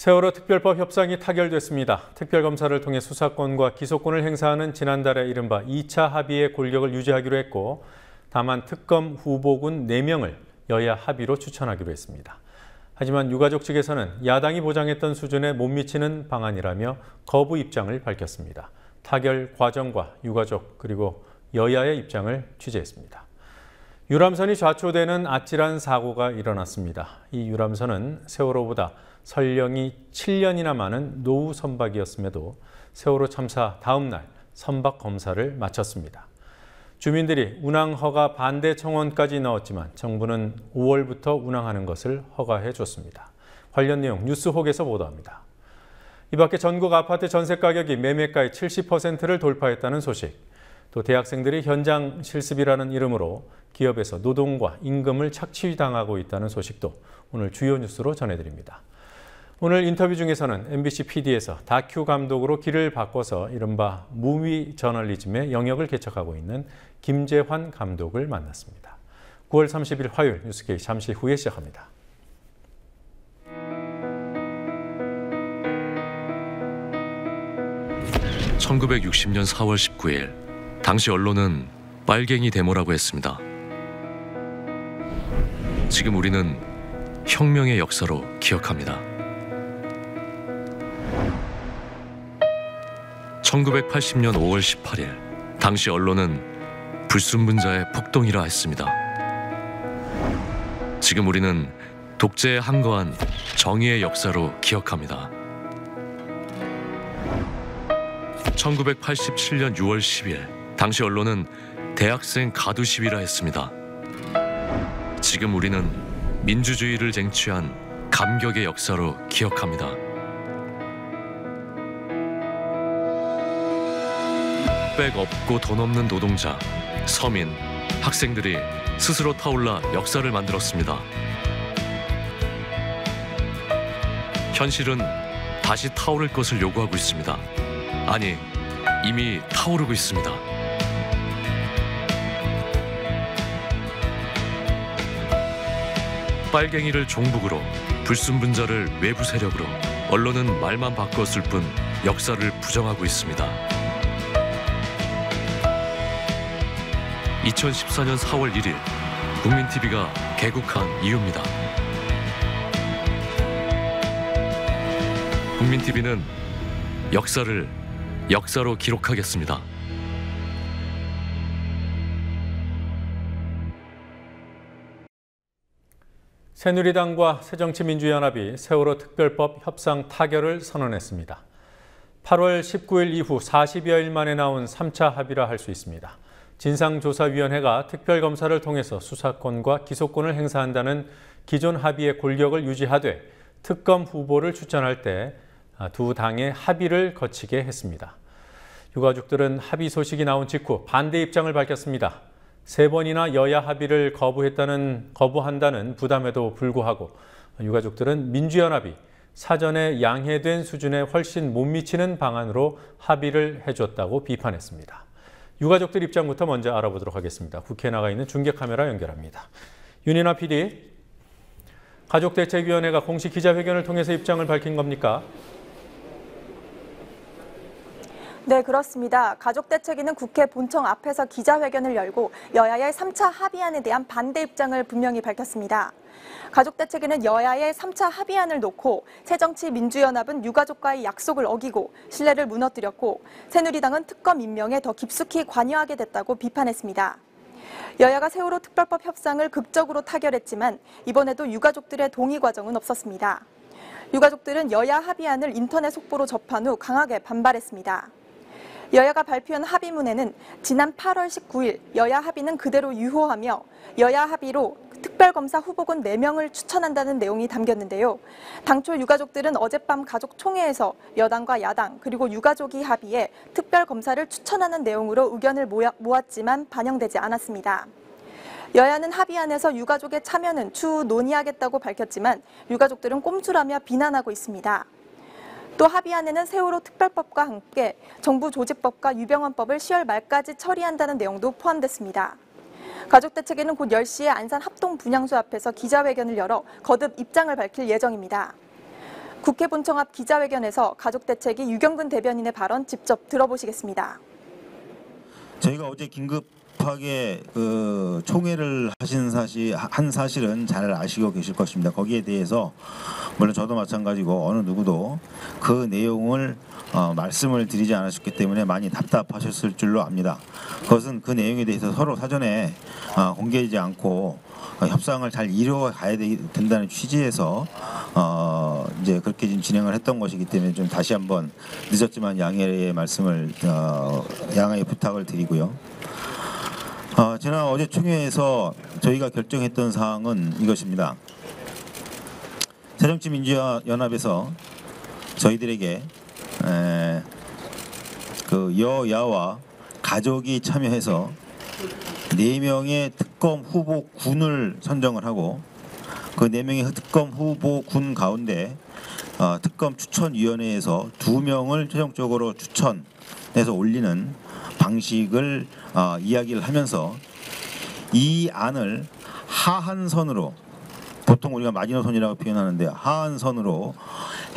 세월호 특별법 협상이 타결됐습니다. 특별검사를 통해 수사권과 기소권을 행사하는 지난달에 이른바 2차 합의의 골격을 유지하기로 했고, 다만 특검 후보군 4명을 여야 합의로 추천하기로 했습니다. 하지만 유가족 측에서는 야당이 보장했던 수준에 못 미치는 방안이라며 거부 입장을 밝혔습니다. 타결 과정과 유가족 그리고 여야의 입장을 취재했습니다. 유람선이 좌초되는 아찔한 사고가 일어났습니다. 이 유람선은 세월호보다 설령이 7년이나 많은 노후 선박이었음에도 세월호 참사 다음 날 선박 검사를 마쳤습니다. 주민들이 운항 허가 반대 청원까지 넣었지만 정부는 5월부터 운항하는 것을 허가해 줬습니다. 관련 내용 뉴스혹에서 보도합니다. 이 밖에 전국 아파트 전세 가격이 매매가의 70%를 돌파했다는 소식, 또 대학생들이 현장 실습이라는 이름으로 기업에서 노동과 임금을 착취당하고 있다는 소식도 오늘 주요 뉴스로 전해드립니다. 오늘 인터뷰 중에서는 MBC PD에서 다큐 감독으로 길을 바꿔서 이른바 무비 저널리즘의 영역을 개척하고 있는 김재환 감독을 만났습니다. 9월 30일 화요일 뉴스케이 잠시 후에 시작합니다. (1960년 4월 19일) 당시 언론은 빨갱이 데모라고 했습니다. 지금 우리는 혁명의 역사로 기억합니다. 1980년 5월 18일 당시 언론은 불순분자의 폭동이라 했습니다. 지금 우리는 독재에 항거한 정의의 역사로 기억합니다. 1987년 6월 10일 당시 언론은 대학생 가두 시위라 했습니다. 지금 우리는 민주주의를 쟁취한 감격의 역사로 기억합니다. 백 없고 돈 없는 노동자, 서민, 학생들이 스스로 타올라 역사를 만들었습니다. 현실은 다시 타오를 것을 요구하고 있습니다. 아니, 이미 타오르고 있습니다. 빨갱이를 종북으로, 불순분자를 외부 세력으로, 언론은 말만 바꿨을 뿐 역사를 부정하고 있습니다. 2014년 4월 1일 국민TV가 개국한 이유입니다. 국민TV는 역사를 역사로 기록하겠습니다. 새누리당과 새정치민주연합이 세월호 특별법 협상 타결을 선언했습니다. 8월 19일 이후 40여일 만에 나온 3차 합의라 할 수 있습니다. 진상조사위원회가 특별검사를 통해서 수사권과 기소권을 행사한다는 기존 합의의 골격을 유지하되 특검 후보를 추천할 때 두 당의 합의를 거치게 했습니다. 유가족들은 합의 소식이 나온 직후 반대 입장을 밝혔습니다. 3번이나 여야 합의를 거부한다는 부담에도 불구하고 유가족들은 민주연합이 사전에 양해된 수준에 훨씬 못 미치는 방안으로 합의를 해줬다고 비판했습니다. 유가족들 입장부터 먼저 알아보도록 하겠습니다. 국회에 나가 있는 중계 카메라 연결합니다. 윤인아 PD, 가족대책위원회가 공식 기자회견을 통해서 입장을 밝힌 겁니까? 네, 그렇습니다. 가족대책위는 국회 본청 앞에서 기자회견을 열고 여야의 3차 합의안에 대한 반대 입장을 분명히 밝혔습니다. 가족대책위는 여야의 3차 합의안을 놓고 새정치민주연합은 유가족과의 약속을 어기고 신뢰를 무너뜨렸고 새누리당은 특검 임명에 더 깊숙이 관여하게 됐다고 비판했습니다. 여야가 세월호 특별법 협상을 극적으로 타결했지만 이번에도 유가족들의 동의 과정은 없었습니다. 유가족들은 여야 합의안을 인터넷 속보로 접한 후 강하게 반발했습니다. 여야가 발표한 합의문에는 지난 8월 19일 여야 합의는 그대로 유효하며 여야 합의로 특별검사 후보군 4명을 추천한다는 내용이 담겼는데요. 당초 유가족들은 어젯밤 가족총회에서 여당과 야당 그리고 유가족이 합의해 특별검사를 추천하는 내용으로 의견을 모았지만 반영되지 않았습니다. 여야는 합의안에서 유가족의 참여는 추후 논의하겠다고 밝혔지만 유가족들은 꼼수라며 비난하고 있습니다. 또 합의안에는 세월호 특별법과 함께 정부 조직법과 유병헌법을 10월 말까지 처리한다는 내용도 포함됐습니다. 가족대책위는 곧 10시에 안산 합동분향소 앞에서 기자회견을 열어 거듭 입장을 밝힐 예정입니다. 국회 본청 앞 기자회견에서 가족대책위 유경근 대변인의 발언 직접 들어보시겠습니다. 저희가 어제 긴급하게 총회를 한 사실은 잘 아시고 계실 것입니다. 거기에 대해서 물론 저도 마찬가지고 어느 누구도 그 내용을 말씀을 드리지 않으셨기 때문에 많이 답답하셨을 줄로 압니다. 그것은 그 내용에 대해서 서로 사전에 공개하지 않고 협상을 잘 이루어가야 된다는 취지에서 이제 그렇게 지금 진행을 했던 것이기 때문에 좀 다시 한번 늦었지만 양해의 말씀을 양해의 부탁을 드리고요. 지난 어제 총회에서 저희가 결정했던 사항은 이것입니다. 새정치민주연합에서 저희들에게 그 여야와 가족이 참여해서 4명의 특검 후보군을 선정을 하고 그 4명의 특검 후보군 가운데 특검 추천위원회에서 2명을 최종적으로 추천해서 올리는 방식을 이야기를 하면서 이 안을 하한선으로, 보통 우리가 마지노선이라고 표현하는데 하한선으로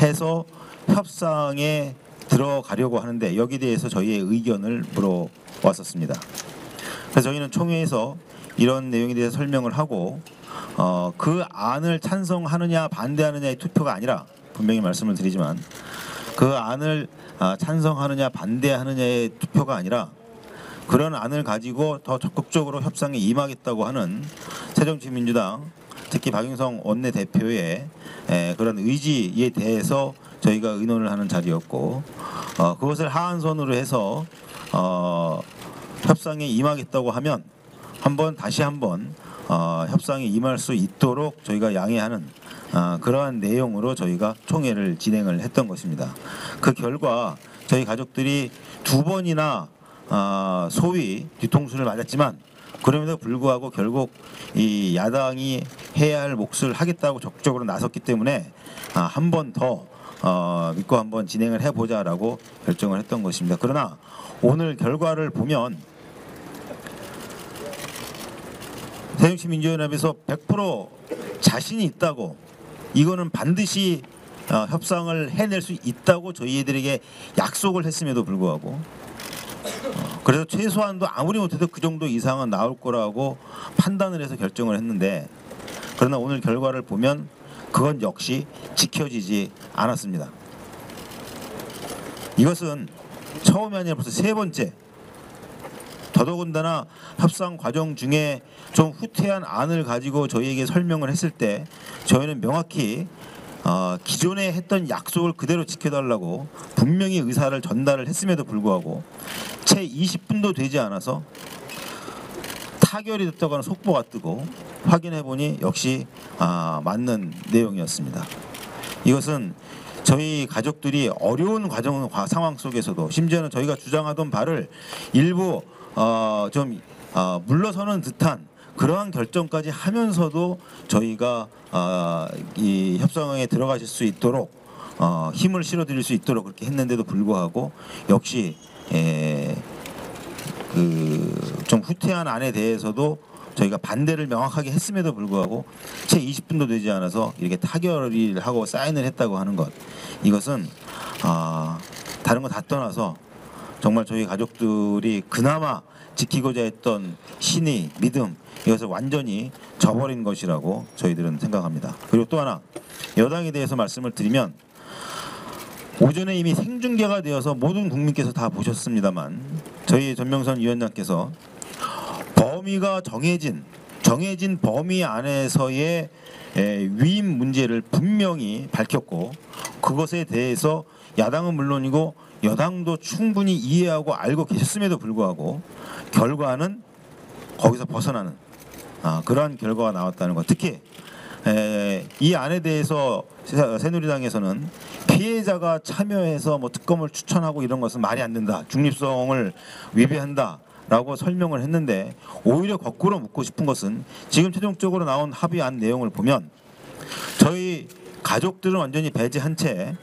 해서 협상에 들어가려고 하는데 여기에 대해서 저희의 의견을 물어왔었습니다. 그래서 저희는 총회에서 이런 내용에 대해서 설명을 하고 그 안을 찬성하느냐 반대하느냐의 투표가 아니라, 분명히 말씀을 드리지만 그 안을 찬성하느냐 반대하느냐의 투표가 아니라 그런 안을 가지고 더 적극적으로 협상에 임하겠다고 하는 새정치민주당, 특히 박영선 원내대표의 그런 의지에 대해서 저희가 의논을 하는 자리였고, 그것을 하한선으로 해서 협상에 임하겠다고 하면 다시 한번 협상에 임할 수 있도록 저희가 양해하는 그러한 내용으로 저희가 총회를 진행을 했던 것입니다. 그 결과 저희 가족들이 2번이나 소위 뒤통수를 맞았지만 그럼에도 불구하고 결국 이 야당이 해야 할 몫을 하겠다고 적극적으로 나섰기 때문에 한 번 더 믿고 한번 진행을 해보자라고 결정을 했던 것입니다. 그러나 오늘 결과를 보면 새정치민주연합에서 100% 자신이 있다고, 이거는 반드시 협상을 해낼 수 있다고 저희들에게 약속을 했음에도 불구하고 그래서 최소한도 아무리 못해도 그 정도 이상은 나올 거라고 판단을 해서 결정을 했는데, 그러나 오늘 결과를 보면 그건 역시 지켜지지 않았습니다. 이것은 처음이 아니라 벌써 3번째, 더더군다나 협상 과정 중에 좀 후퇴한 안을 가지고 저희에게 설명을 했을 때 저희는 명확히 기존에 했던 약속을 그대로 지켜달라고 분명히 의사를 전달을 했음에도 불구하고 채 20분도 되지 않아서 타결이 됐다고 하는 속보가 뜨고 확인해보니 역시 맞는 내용이었습니다. 이것은 저희 가족들이 어려운 상황 속에서도, 심지어는 저희가 주장하던 바를 일부 좀 물러서는 듯한 그러한 결정까지 하면서도 저희가 이 협상에 들어가실 수 있도록 힘을 실어드릴 수 있도록 그렇게 했는데도 불구하고 역시 좀 후퇴한 안에 대해서도 저희가 반대를 명확하게 했음에도 불구하고 채 20분도 되지 않아서 이렇게 타결을 하고 사인을 했다고 하는 것, 이것은 다른 거 다 떠나서 정말 저희 가족들이 그나마 지키고자 했던 신의, 믿음, 이것을 완전히 저버린 것이라고 저희들은 생각합니다. 그리고 또 하나, 여당에 대해서 말씀을 드리면 오전에 이미 생중계가 되어서 모든 국민께서 다 보셨습니다만 저희 전명선 위원장께서 범위가 정해진 범위 안에서의 위임 문제를 분명히 밝혔고, 그것에 대해서 야당은 물론이고 여당도 충분히 이해하고 알고 계셨음에도 불구하고 결과는 거기서 벗어나는 그러한 결과가 나왔다는 것. 특히 이 안에 대해서 새누리당에서는 피해자가 참여해서 뭐 특검을 추천하고 이런 것은 말이 안 된다, 중립성을 위배한다라고 설명을 했는데, 오히려 거꾸로 묻고 싶은 것은 지금 최종적으로 나온 합의안 내용을 보면 저희 가족들은 완전히 배제한 채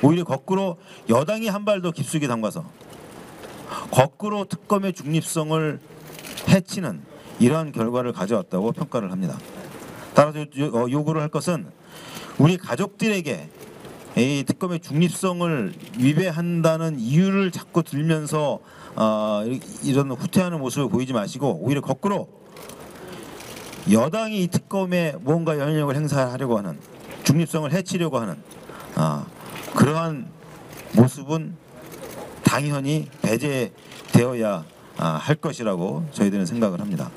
오히려 거꾸로 여당이 한 발 더 깊숙이 담가서 거꾸로 특검의 중립성을 해치는 이러한 결과를 가져왔다고 평가를 합니다. 따라서 요구를 할 것은 우리 가족들에게 이 특검의 중립성을 위배한다는 이유를 자꾸 들면서 이런 후퇴하는 모습을 보이지 마시고 오히려 거꾸로 여당이 이 특검에 뭔가 영향력을 행사하려고 하는 중립성을 해치려고 하는 그러한 모습은 당연히 배제되어야 할 것이라고 저희들은 생각을 합니다.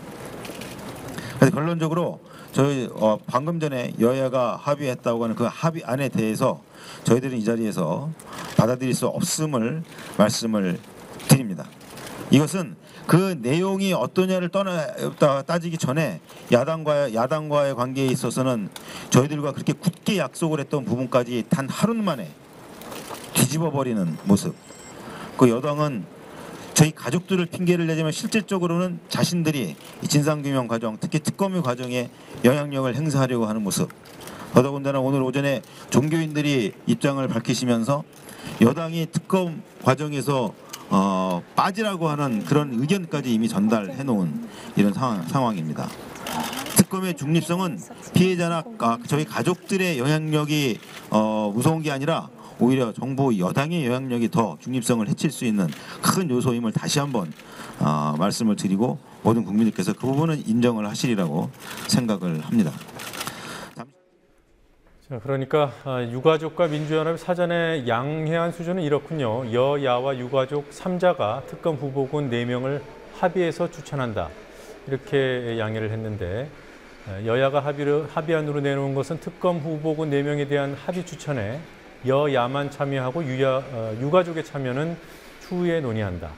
그래서 결론적으로 저희 방금 전에 여야가 합의했다고 하는 그 합의안에 대해서 저희들은 이 자리에서 받아들일 수 없음을 말씀을 드립니다. 이것은 그 내용이 어떠냐를 따지기 전에 야당과의 관계에 있어서는 저희들과 그렇게 굳게 약속을 했던 부분까지 단 하루 만에 뒤집어 버리는 모습. 그 여당은 저희 가족들을 핑계를 내지만 실질적으로는 자신들이 이 진상규명 과정, 특히 특검의 과정에 영향력을 행사하려고 하는 모습. 더더군다나 오늘 오전에 종교인들이 입장을 밝히시면서 여당이 특검 과정에서 빠지라고 하는 그런 의견까지 이미 전달해 놓은 이런 상황입니다. 특검의 중립성은 피해자나 저희 가족들의 영향력이 무서운 게 아니라 오히려 정부 여당의 영향력이 더 중립성을 해칠 수 있는 큰 요소임을 다시 한번 말씀을 드리고 모든 국민들께서 그 부분은 인정을 하시리라고 생각을 합니다. 자, 그러니까 유가족과 민주연합이 사전에 양해한 수준은 이렇군요. 여야와 유가족 3자가 특검 후보군 4명을 합의해서 추천한다. 이렇게 양해를 했는데 여야가 합의안으로 내놓은 것은 특검 후보군 4명에 대한 합의 추천에 여야만 참여하고 유가족의 참여는 추후에 논의한다.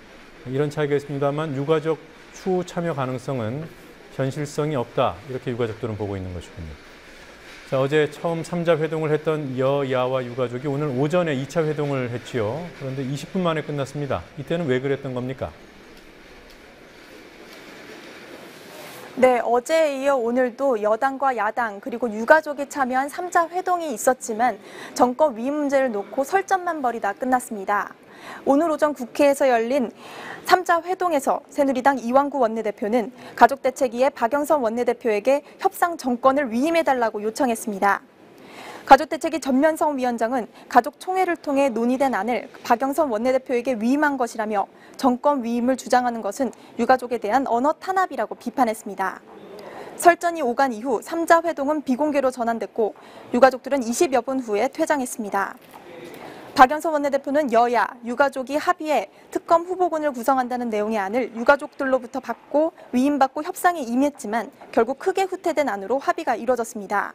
이런 차이가 있습니다만 유가족 추후 참여 가능성은 현실성이 없다. 이렇게 유가족들은 보고 있는 것이군요. 자, 어제 처음 3자 회동을 했던 여야와 유가족이 오늘 오전에 2차 회동을 했지요. 그런데 20분 만에 끝났습니다. 이때는 왜 그랬던 겁니까? 네, 어제에 이어 오늘도 여당과 야당 그리고 유가족이 참여한 3자 회동이 있었지만 정권 위임 문제를 놓고 설전만 벌이다 끝났습니다. 오늘 오전 국회에서 열린 3자 회동에서 새누리당 이완구 원내대표는 가족대책위의 박영선 원내대표에게 협상 정권을 위임해달라고 요청했습니다. 가족대책위 전면성 위원장은 가족총회를 통해 논의된 안을 박영선 원내대표에게 위임한 것이라며 정권 위임을 주장하는 것은 유가족에 대한 언어 탄압이라고 비판했습니다. 설전이 오간 이후 3자 회동은 비공개로 전환됐고 유가족들은 20여 분 후에 퇴장했습니다. 박영선 원내대표는 여야, 유가족이 합의해 특검 후보군을 구성한다는 내용의 안을 유가족들로부터 받고 위임받고 협상에 임했지만 결국 크게 후퇴된 안으로 합의가 이뤄졌습니다.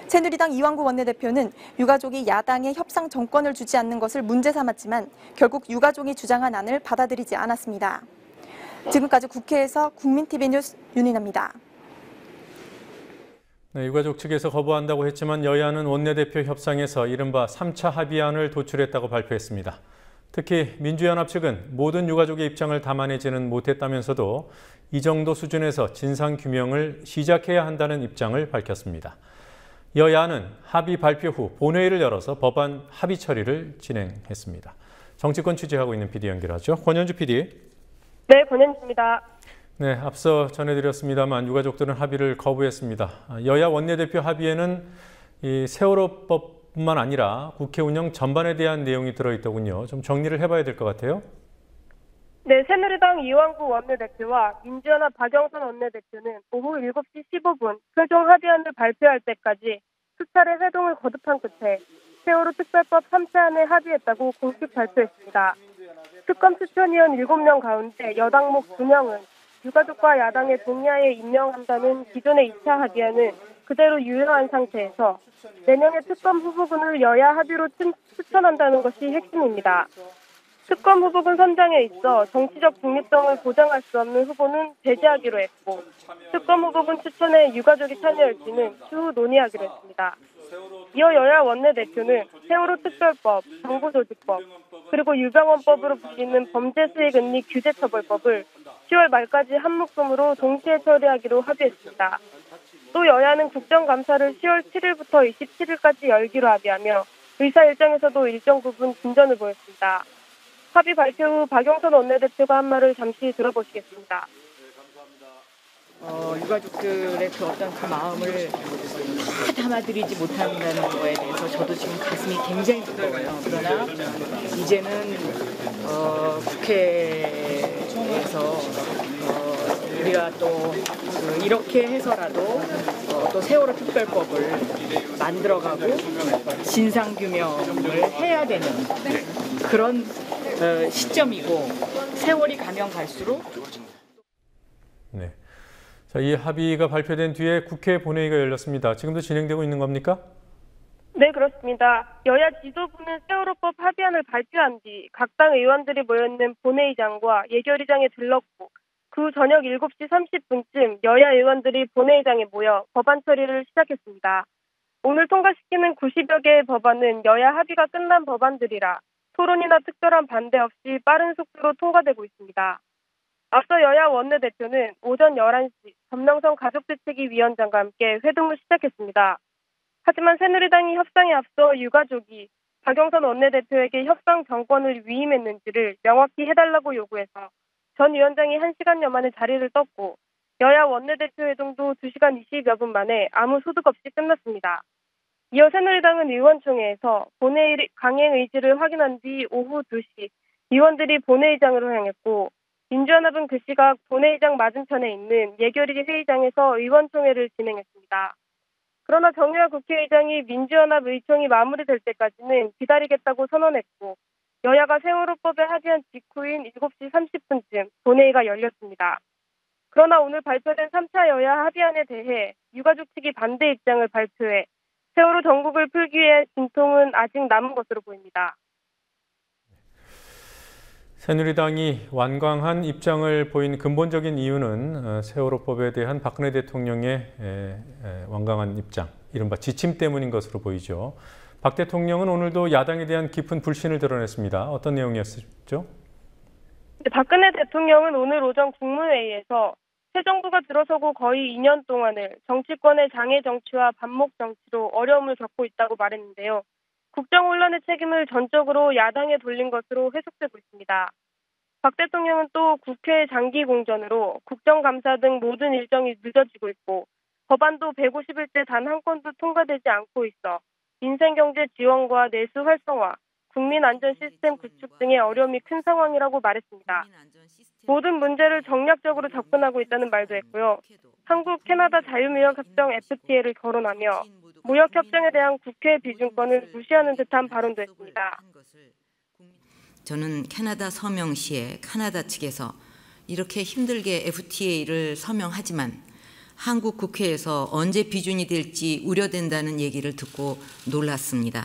새누리당 이완구 원내대표는 유가족이 야당의 협상 정권을 주지 않는 것을 문제 삼았지만 결국 유가족이 주장한 안을 받아들이지 않았습니다. 지금까지 국회에서 국민TV 뉴스 윤인아입니다. 네, 유가족 측에서 거부한다고 했지만 여야는 원내대표 협상에서 이른바 3차 합의안을 도출했다고 발표했습니다. 특히 민주연합 측은 모든 유가족의 입장을 담아내지는 못했다면서도 이 정도 수준에서 진상규명을 시작해야 한다는 입장을 밝혔습니다. 여야는 합의 발표 후 본회의를 열어서 법안 합의 처리를 진행했습니다. 정치권 취재하고 있는 PD 연결하죠. 권현주 PD. 네, 권현주입니다. 네, 앞서 전해드렸습니다만 유가족들은 합의를 거부했습니다. 여야 원내대표 합의에는 이 세월호법뿐만 아니라 국회 운영 전반에 대한 내용이 들어있더군요. 좀 정리를 해봐야 될 것 같아요. 네, 새누리당 이완구 원내대표와 민주연합 박영선 원내대표는 오후 7시 15분 최종 합의안을 발표할 때까지 수차례 회동을 거듭한 끝에 세월호 특별법 3차안에 합의했다고 공식 발표했습니다. 특검 추천위원 7명 가운데 여당목 2명은 유가족과 야당의 동의하에 임명한다는 기존의 2차 합의안은 그대로 유효한 상태에서 4명의 특검 후보군을 여야 합의로 추천한다는 것이 핵심입니다. 특검 후보군 선정에 있어 정치적 중립성을 보장할 수 없는 후보는 배제하기로 했고 특검 후보군 추천에 유가족이 참여할지는 추후 논의하기로 했습니다. 이어 여야 원내대표는 세월호 특별법, 정부조직법, 그리고 유병헌법으로 불리는 범죄수익은닉 규제처벌법을 10월 말까지 한 목숨으로 동시에 처리하기로 합의했습니다. 또 여야는 국정감사를 10월 7일부터 27일까지 열기로 합의하며 의사 일정에서도 일정 부분 진전을 보였습니다. 합의 발표 후 박영선 원내대표가 한 말을 잠시 들어보시겠습니다. 유가족들의 그 어떤 그 마음을 다 담아드리지 못한다는 거에 대해서 저도 지금 가슴이 굉장히 무거워요. 그러나 이제는 국회에서 우리가 또 이렇게 해서라도 또 세월호 특별법을 만들어가고 진상규명을 해야 되는 그런 시점이고 세월이 가면 갈수록 네. 자, 이 합의가 발표된 뒤에 국회 본회의가 열렸습니다. 지금도 진행되고 있는 겁니까? 네, 그렇습니다. 여야 지도부는 세월호법 합의안을 발표한 뒤 각 당 의원들이 모여있는 본회의장과 예결위장에 들렀고 그 저녁 7시 30분쯤 여야 의원들이 본회의장에 모여 법안 처리를 시작했습니다. 오늘 통과시키는 90여 개의 법안은 여야 합의가 끝난 법안들이라 토론이나 특별한 반대 없이 빠른 속도로 통과되고 있습니다. 앞서 여야 원내대표는 오전 11시 전명선 가족대책위원장과 함께 회동을 시작했습니다. 하지만 새누리당이 협상에 앞서 유가족이 박영선 원내대표에게 협상 정권을 위임했는지를 명확히 해달라고 요구해서 전 위원장이 1시간여 만에 자리를 떴고 여야 원내대표 회동도 2시간 20여 분 만에 아무 소득 없이 끝났습니다. 이어 새누리당은 의원총회에서 본회의 강행 의지를 확인한 뒤 오후 2시 의원들이 본회의장으로 향했고 민주연합은 그 시각 본회의장 맞은편에 있는 예결위 회의장에서 의원총회를 진행했습니다. 그러나 정유아 국회의장이 민주연합 의총이 마무리될 때까지는 기다리겠다고 선언했고 여야가 세월호법에 합의한 직후인 7시 30분쯤 본회의가 열렸습니다. 그러나 오늘 발표된 3차 여야 합의안에 대해 유가족 측이 반대 입장을 발표해 세월호 전국을 풀기 위해 진통은 아직 남은 것으로 보입니다. 새누리당이 완강한 입장을 보인 근본적인 이유는 세월호법에 대한 박근혜 대통령의 완강한 입장, 이른바 지침 때문인 것으로 보이죠. 박 대통령은 오늘도 야당에 대한 깊은 불신을 드러냈습니다. 어떤 내용이었죠? 박근혜 대통령은 오늘 오전 국무회의에서 새 정부가 들어서고 거의 2년 동안을 정치권의 장애 정치와 반목 정치로 어려움을 겪고 있다고 말했는데요. 국정 혼란의 책임을 전적으로 야당에 돌린 것으로 해석되고 있습니다. 박 대통령은 또 국회 장기 공전으로 국정감사 등 모든 일정이 늦어지고 있고 법안도 150일째 단 한 건도 통과되지 않고 있어 민생경제 지원과 내수 활성화, 국민안전 시스템 구축 등의 어려움이 큰 상황이라고 말했습니다. 모든 문제를 정략적으로 접근하고 있다는 말도 했고요. 한국 캐나다 자유무역협정 FTA를 거론하며 무역협정에 대한 국회 비준권을 무시하는 듯한 발언도 했습니다. 저는 캐나다 서명 시에 캐나다 측에서 이렇게 힘들게 FTA를 서명하지만 한국 국회에서 언제 비준이 될지 우려된다는 얘기를 듣고 놀랐습니다.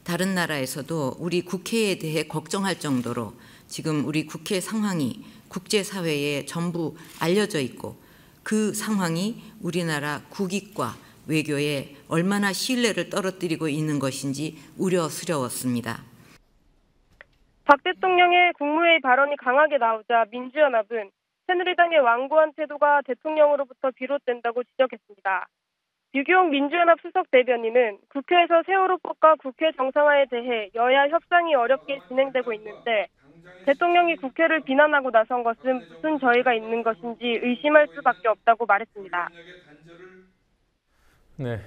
다른 나라에서도 우리 국회에 대해 걱정할 정도로 지금 우리 국회 상황이 국제사회에 전부 알려져 있고 그 상황이 우리나라 국익과 외교에 얼마나 신뢰를 떨어뜨리고 있는 것인지 우려스러웠습니다. 박 대통령의 국무회의 발언이 강하게 나오자 민주연합은 새누리당의 완고한 태도가 대통령으로부터 비롯된다고 지적했습니다. 유기용 민주연합 수석 대변인은 국회에서 세월호법과 국회 정상화에 대해 여야 협상이 어렵게 진행되고 있는데 대통령이 국회를 비난하고 나선 것은 무슨 저희가 있는 것인지 의심할 수밖에 없다고 말했습니다. 네,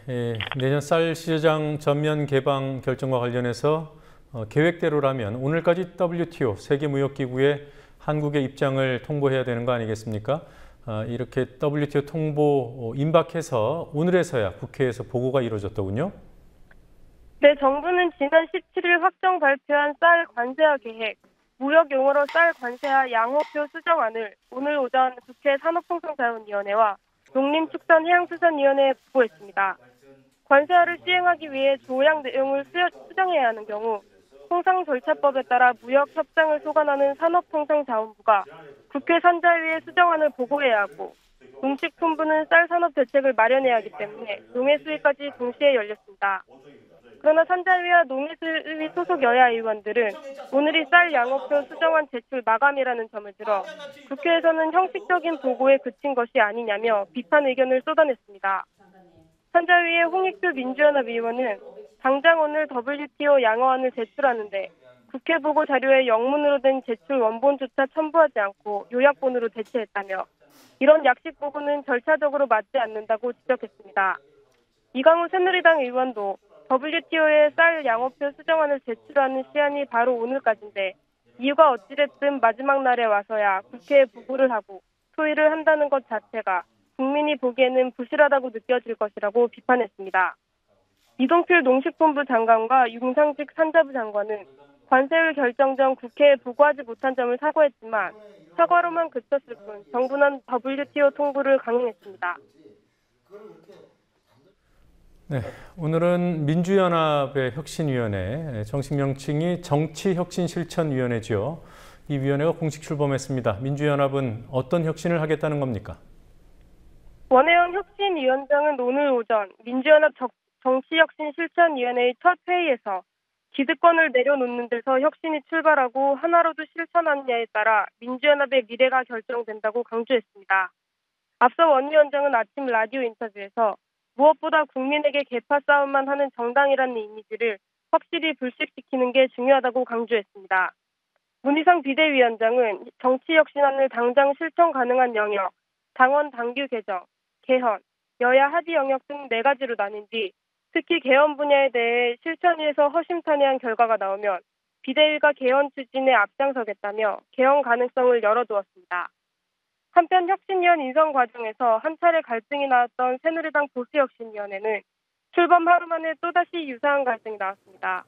내년 쌀 시장 전면 개방 결정과 관련해서 계획대로라면 오늘까지 WTO 세계무역기구에 한국의 입장을 통보해야 되는 거 아니겠습니까? 이렇게 WTO 통보 임박해서 오늘에서야 국회에서 보고가 이루어졌더군요. 네, 정부는 지난 17일 확정 발표한 쌀 관세화 계획, 무역 용어로 쌀 관세화 양호표 수정안을 오늘 오전 국회 산업통상자원위원회와 농림축산해양수산위원회에 보고했습니다. 관세화를 시행하기 위해 조약 내용을 수정해야 하는 경우 통상절차법에 따라 무역협상을 소관하는 산업통상자원부가 국회 산자위에 수정안을 보고해야 하고 농식품부는 쌀 산업 대책을 마련해야 하기 때문에 농해수위까지 동시에 열렸습니다. 그러나 산자위와 농해수위 소속 여야 의원들은 오늘이 쌀 양호표 수정안 제출 마감이라는 점을 들어 국회에서는 형식적인 보고에 그친 것이 아니냐며 비판 의견을 쏟아냈습니다. 산자위의 홍익표 민주연합 의원은 당장 오늘 WTO 양호안을 제출하는데 국회 보고 자료에 영문으로 된 제출 원본조차 첨부하지 않고 요약본으로 대체했다며 이런 약식 보고는 절차적으로 맞지 않는다고 지적했습니다. 이강우 새누리당 의원도 WTO에 쌀 양호표 수정안을 제출하는 시한이 바로 오늘까지인데 이유가 어찌됐든 마지막 날에 와서야 국회에 보고를 하고 토의를 한다는 것 자체가 국민이 보기에는 부실하다고 느껴질 것이라고 비판했습니다. 이동필 농식품부 장관과 윤상직 산자부 장관은 관세율 결정 전 국회에 보고하지 못한 점을 사과했지만 사과로만 그쳤을 뿐 정부는 WTO 통보를 강행했습니다. 네, 오늘은 민주연합의 혁신위원회, 정식 명칭이 정치혁신실천위원회죠. 이 위원회가 공식 출범했습니다. 민주연합은 어떤 혁신을 하겠다는 겁니까? 원혜영 혁신위원장은 오늘 오전 민주연합 정치혁신실천위원회의 첫 회의에서 기득권을 내려놓는 데서 혁신이 출발하고 하나로도 실천하느냐에 따라 민주연합의 미래가 결정된다고 강조했습니다. 앞서 원 위원장은 아침 라디오 인터뷰에서 무엇보다 국민에게 계파 싸움만 하는 정당이라는 이미지를 확실히 불식시키는 게 중요하다고 강조했습니다. 문희상 비대위원장은 정치혁신안을 당장 실천 가능한 영역, 당원 당규 개정, 개헌, 여야 합의 영역 등 4가지로 나뉜 뒤 특히 개헌 분야에 대해 실천위에서 허심탄회한 결과가 나오면 비대위가 개헌 추진에 앞장서겠다며 개헌 가능성을 열어두었습니다. 한편 혁신위원 인선 과정에서 한 차례 갈등이 나왔던 새누리당 보수혁신위원회는 출범 하루 만에 또다시 유사한 갈등이 나왔습니다.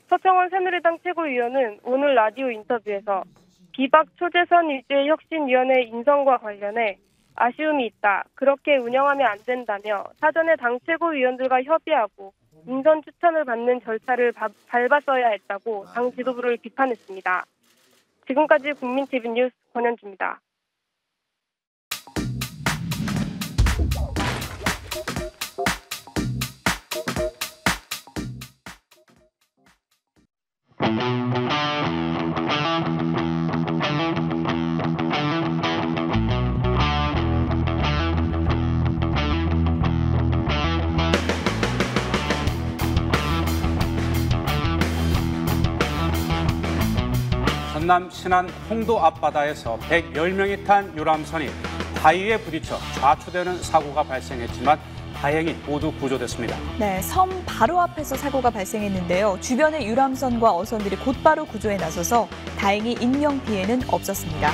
서청원 새누리당 최고위원은 오늘 라디오 인터뷰에서 비박 초재선 위주의 혁신위원회 인선과 관련해 아쉬움이 있다. 그렇게 운영하면 안 된다며 사전에 당 최고위원들과 협의하고 인선 추천을 받는 절차를 밟았어야 했다고 당 지도부를 비판했습니다. 지금까지 국민TV 뉴스 권현주입니다. 전남 신안 홍도 앞바다에서 110명이 탄 유람선이 바위에 부딪혀 좌초되는 사고가 발생했지만 다행히 모두 구조됐습니다. 네, 섬 바로 앞에서 사고가 발생했는데요. 주변의 유람선과 어선들이 곧바로 구조에 나서서 다행히 인명 피해는 없었습니다.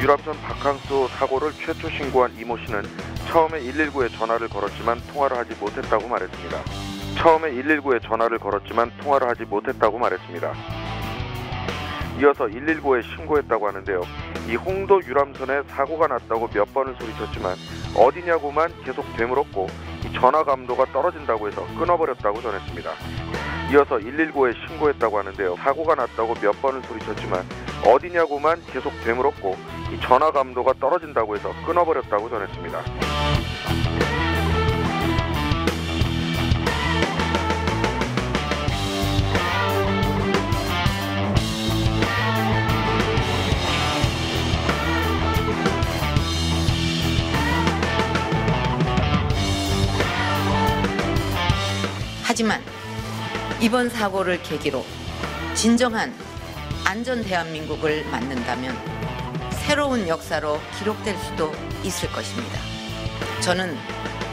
유람선 바캉스 사고를 최초 신고한 이모 씨는 처음에 119에 전화를 걸었지만 통화를 하지 못했다고 말했습니다. 이어서 119에 신고했다고 하는데요. 이 홍도 유람선에 사고가 났다고 몇 번을 소리쳤지만 어디냐고만 계속 되물었고 이 전화 감도가 떨어진다고 해서 끊어버렸다고 전했습니다. 이어서 119에 신고했다고 하는데요. 사고가 났다고 몇 번을 소리쳤지만 어디냐고만 계속 되물었고 이 전화 감도가 떨어진다고 해서 끊어버렸다고 전했습니다. 하지만 이번 사고를 계기로 진정한 안전 대한민국을 만든다면 새로운 역사로 기록될 수도 있을 것입니다. 저는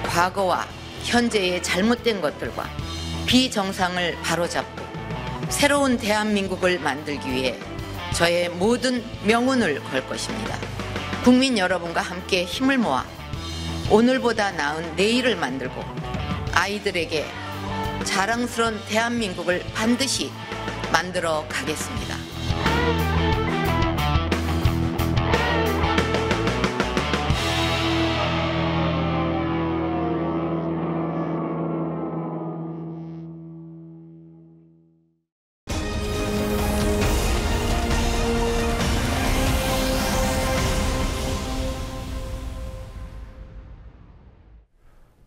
과거와 현재의 잘못된 것들과 비정상을 바로잡고 새로운 대한민국을 만들기 위해 저의 모든 명운을 걸 것입니다. 국민 여러분과 함께 힘을 모아 오늘보다 나은 내일을 만들고 아이들에게 자랑스러운 대한민국을 반드시 만들어 가겠습니다.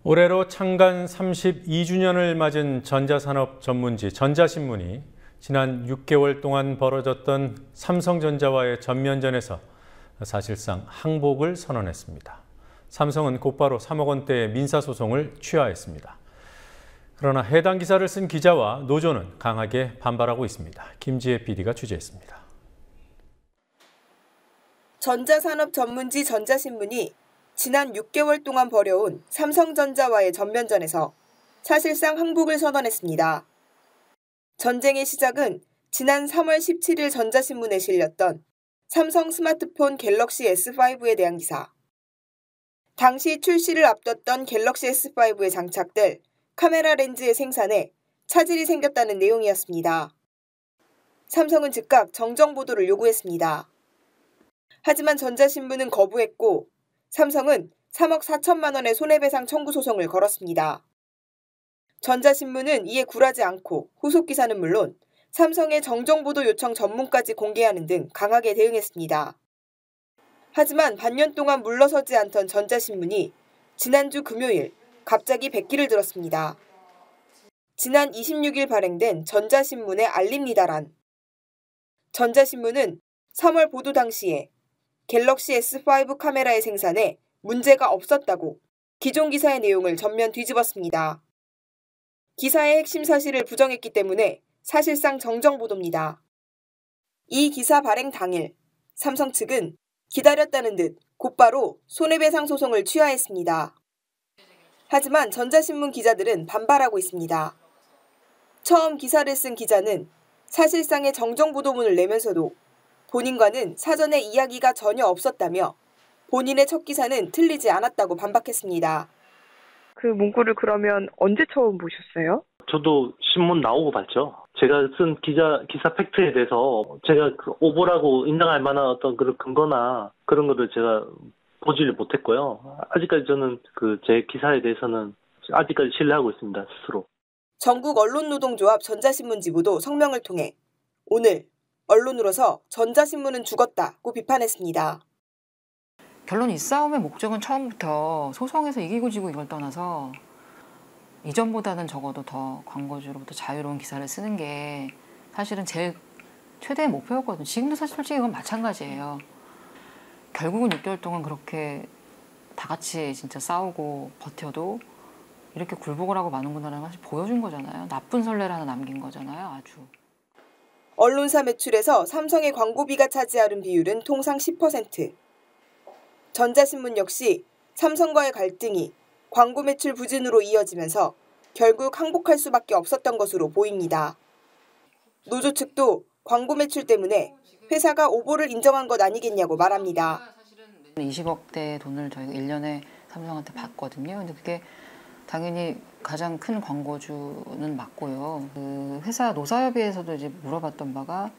올해로 창간 32주년을 맞은 전자산업 전문지 전자신문이 지난 6개월 동안 벌어졌던 삼성전자와의 전면전에서 사실상 항복을 선언했습니다. 삼성은 곧바로 3억 원대의 민사소송을 취하했습니다. 그러나 해당 기사를 쓴 기자와 노조는 강하게 반발하고 있습니다. 김지혜 PD가 취재했습니다. 전자산업 전문지 전자신문이 지난 6개월 동안 벌여온 삼성전자와의 전면전에서 사실상 항복을 선언했습니다. 전쟁의 시작은 지난 3월 17일 전자신문에 실렸던 삼성 스마트폰 갤럭시 S5에 대한 기사. 당시 출시를 앞뒀던 갤럭시 S5에 장착될 카메라 렌즈의 생산에 차질이 생겼다는 내용이었습니다. 삼성은 즉각 정정 보도를 요구했습니다. 하지만 전자신문은 거부했고 삼성은 3억 4천만 원의 손해배상 청구 소송을 걸었습니다. 전자신문은 이에 굴하지 않고 후속 기사는 물론 삼성의 정정보도 요청 전문까지 공개하는 등 강하게 대응했습니다. 하지만 반년 동안 물러서지 않던 전자신문이 지난주 금요일 갑자기 백기를 들었습니다. 지난 26일 발행된 전자신문의 알립니다란. 전자신문은 3월 보도 당시에 갤럭시 S5 카메라의 생산에 문제가 없었다고 기존 기사의 내용을 전면 뒤집었습니다. 기사의 핵심 사실을 부정했기 때문에 사실상 정정 보도입니다. 이 기사 발행 당일 삼성 측은 기다렸다는 듯 곧바로 손해배상 소송을 취하했습니다. 하지만 전자신문 기자들은 반발하고 있습니다. 처음 기사를 쓴 기자는 사실상의 정정 보도문을 내면서도 본인과는 사전에 이야기가 전혀 없었다며 본인의 첫 기사는 틀리지 않았다고 반박했습니다. 그 문구를 그러면 언제 처음 보셨어요? 저도 신문 나오고 봤죠. 제가 쓴 기사 팩트에 대해서 제가 그 오보라고 인정할 만한 어떤 그런 근거나 그런 거를 제가 보지를 못했고요. 아직까지 저는 제 기사에 대해서는 아직까지 신뢰하고 있습니다, 스스로. 전국 언론노동조합 전자신문지부도 성명을 통해 오늘 언론으로서 전자신문은 죽었다고 비판했습니다. 결론 이 싸움의 목적은 처음부터 소송에서 이기고 지고 이걸 떠나서 이전보다는 적어도 더 광고주로부터 자유로운 기사를 쓰는 게 사실은 제일 최대의 목표였거든요. 지금도 사실 솔직히 이건 마찬가지예요. 결국은 6개월 동안 그렇게 다 같이 진짜 싸우고 버텨도 이렇게 굴복을 하고 마는구나라는 걸 사실 보여준 거잖아요. 나쁜 선례를 하나 남긴 거잖아요. 아주. 언론사 매출에서 삼성의 광고비가 차지하는 비율은 통상 10%. 전자신문 역시 삼성과의 갈등이 광고 매출 부진으로 이어지면서 결국 항복할 수밖에 없었던 것으로 보입니다. 노조 측도 광고 매출 때문에 회사가 오보를 인정한 것 아니겠냐고 말합니다. 20억대 돈을 저희가 1년에 삼성한테 받거든요. 근데 그게 당연히 가장 큰 광고주는 맞고요. 그 회사 노사협의회에서도 이제 물어봤던 바가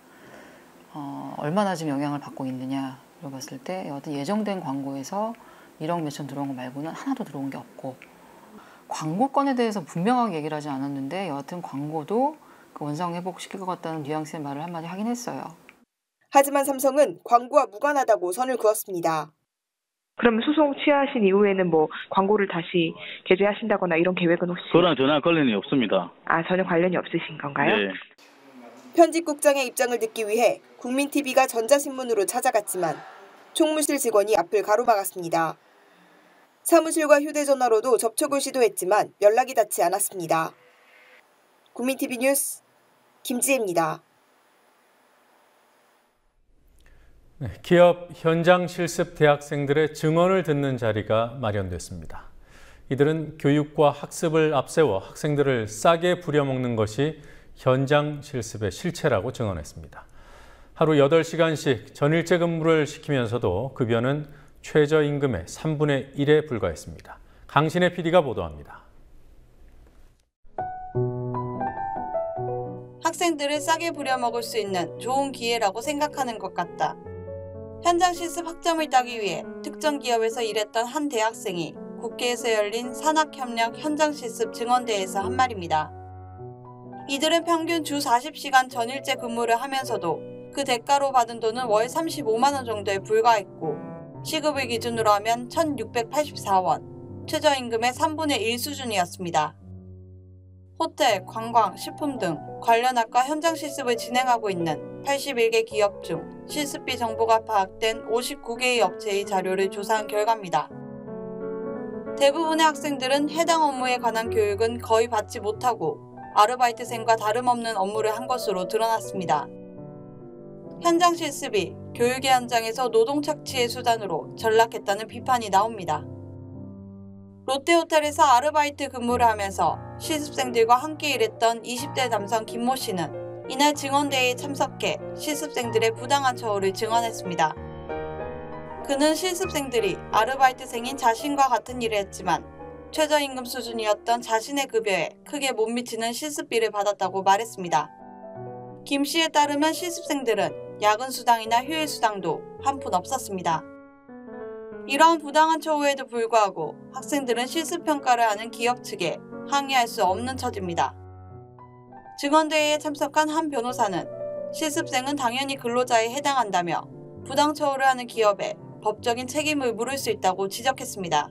얼마나 지금 영향을 받고 있느냐 물어봤을 때 여하튼 예정된 광고에서 1억 몇천 들어온 거 말고는 하나도 들어온 게 없고 광고건에 대해서 분명하게 얘기를 하지 않았는데 여하튼 광고도 그 원상 회복시킬 것 같다는 뉘앙스의 말을 한마디 하긴 했어요. 하지만 삼성은 광고와 무관하다고 선을 그었습니다. 그러면 소송 취하하신 이후에는 뭐 광고를 다시 게재하신다거나 이런 계획은 혹시? 그거랑 전혀 관련이 없습니다. 전혀 관련이 없으신 건가요? 네. 편집국장의 입장을 듣기 위해 국민TV가 전자신문으로 찾아갔지만 총무실 직원이 앞을 가로막았습니다. 사무실과 휴대전화로도 접촉을 시도했지만 연락이 닿지 않았습니다. 국민TV 뉴스 김지혜입니다. 네, 기업 현장 실습 대학생들의 증언을 듣는 자리가 마련됐습니다. 이들은 교육과 학습을 앞세워 학생들을 싸게 부려먹는 것이 현장 실습의 실체라고 증언했습니다. 하루 8시간씩 전일제 근무를 시키면서도 급여는 최저임금의 3분의 1에 불과했습니다. 강신혜 PD가 보도합니다. 학생들을 싸게 부려먹을 수 있는 좋은 기회라고 생각하는 것 같다. 현장 실습 학점을 따기 위해 특정 기업에서 일했던 한 대학생이 국회에서 열린 산학협력 현장 실습 증언대회에서 한 말입니다. 이들은 평균 주 40시간 전일제 근무를 하면서도 그 대가로 받은 돈은 월 35만 원 정도에 불과했고 시급을 기준으로 하면 1,684원, 최저임금의 3분의 1 수준이었습니다. 호텔, 관광, 식품 등 관련 학과 현장 실습을 진행하고 있는 81개 기업 중 실습비 정보가 파악된 59개의 업체의 자료를 조사한 결과입니다. 대부분의 학생들은 해당 업무에 관한 교육은 거의 받지 못하고 아르바이트생과 다름없는 업무를 한 것으로 드러났습니다. 현장 실습이 교육의 현장에서 노동 착취의 수단으로 전락했다는 비판이 나옵니다. 롯데호텔에서 아르바이트 근무를 하면서 실습생들과 함께 일했던 20대 남성 김모 씨는 이날 증언대회에 참석해 실습생들의 부당한 처우를 증언했습니다. 그는 실습생들이 아르바이트생인 자신과 같은 일을 했지만 최저임금 수준이었던 자신의 급여에 크게 못 미치는 실습비를 받았다고 말했습니다. 김 씨에 따르면 실습생들은 야근 수당이나 휴일 수당도 한 푼 없었습니다. 이러한 부당한 처우에도 불구하고 학생들은 실습평가를 하는 기업 측에 항의할 수 없는 처지입니다. 증언대회에 참석한 한 변호사는 실습생은 당연히 근로자에 해당한다며 부당 처우를 하는 기업에 법적인 책임을 물을 수 있다고 지적했습니다.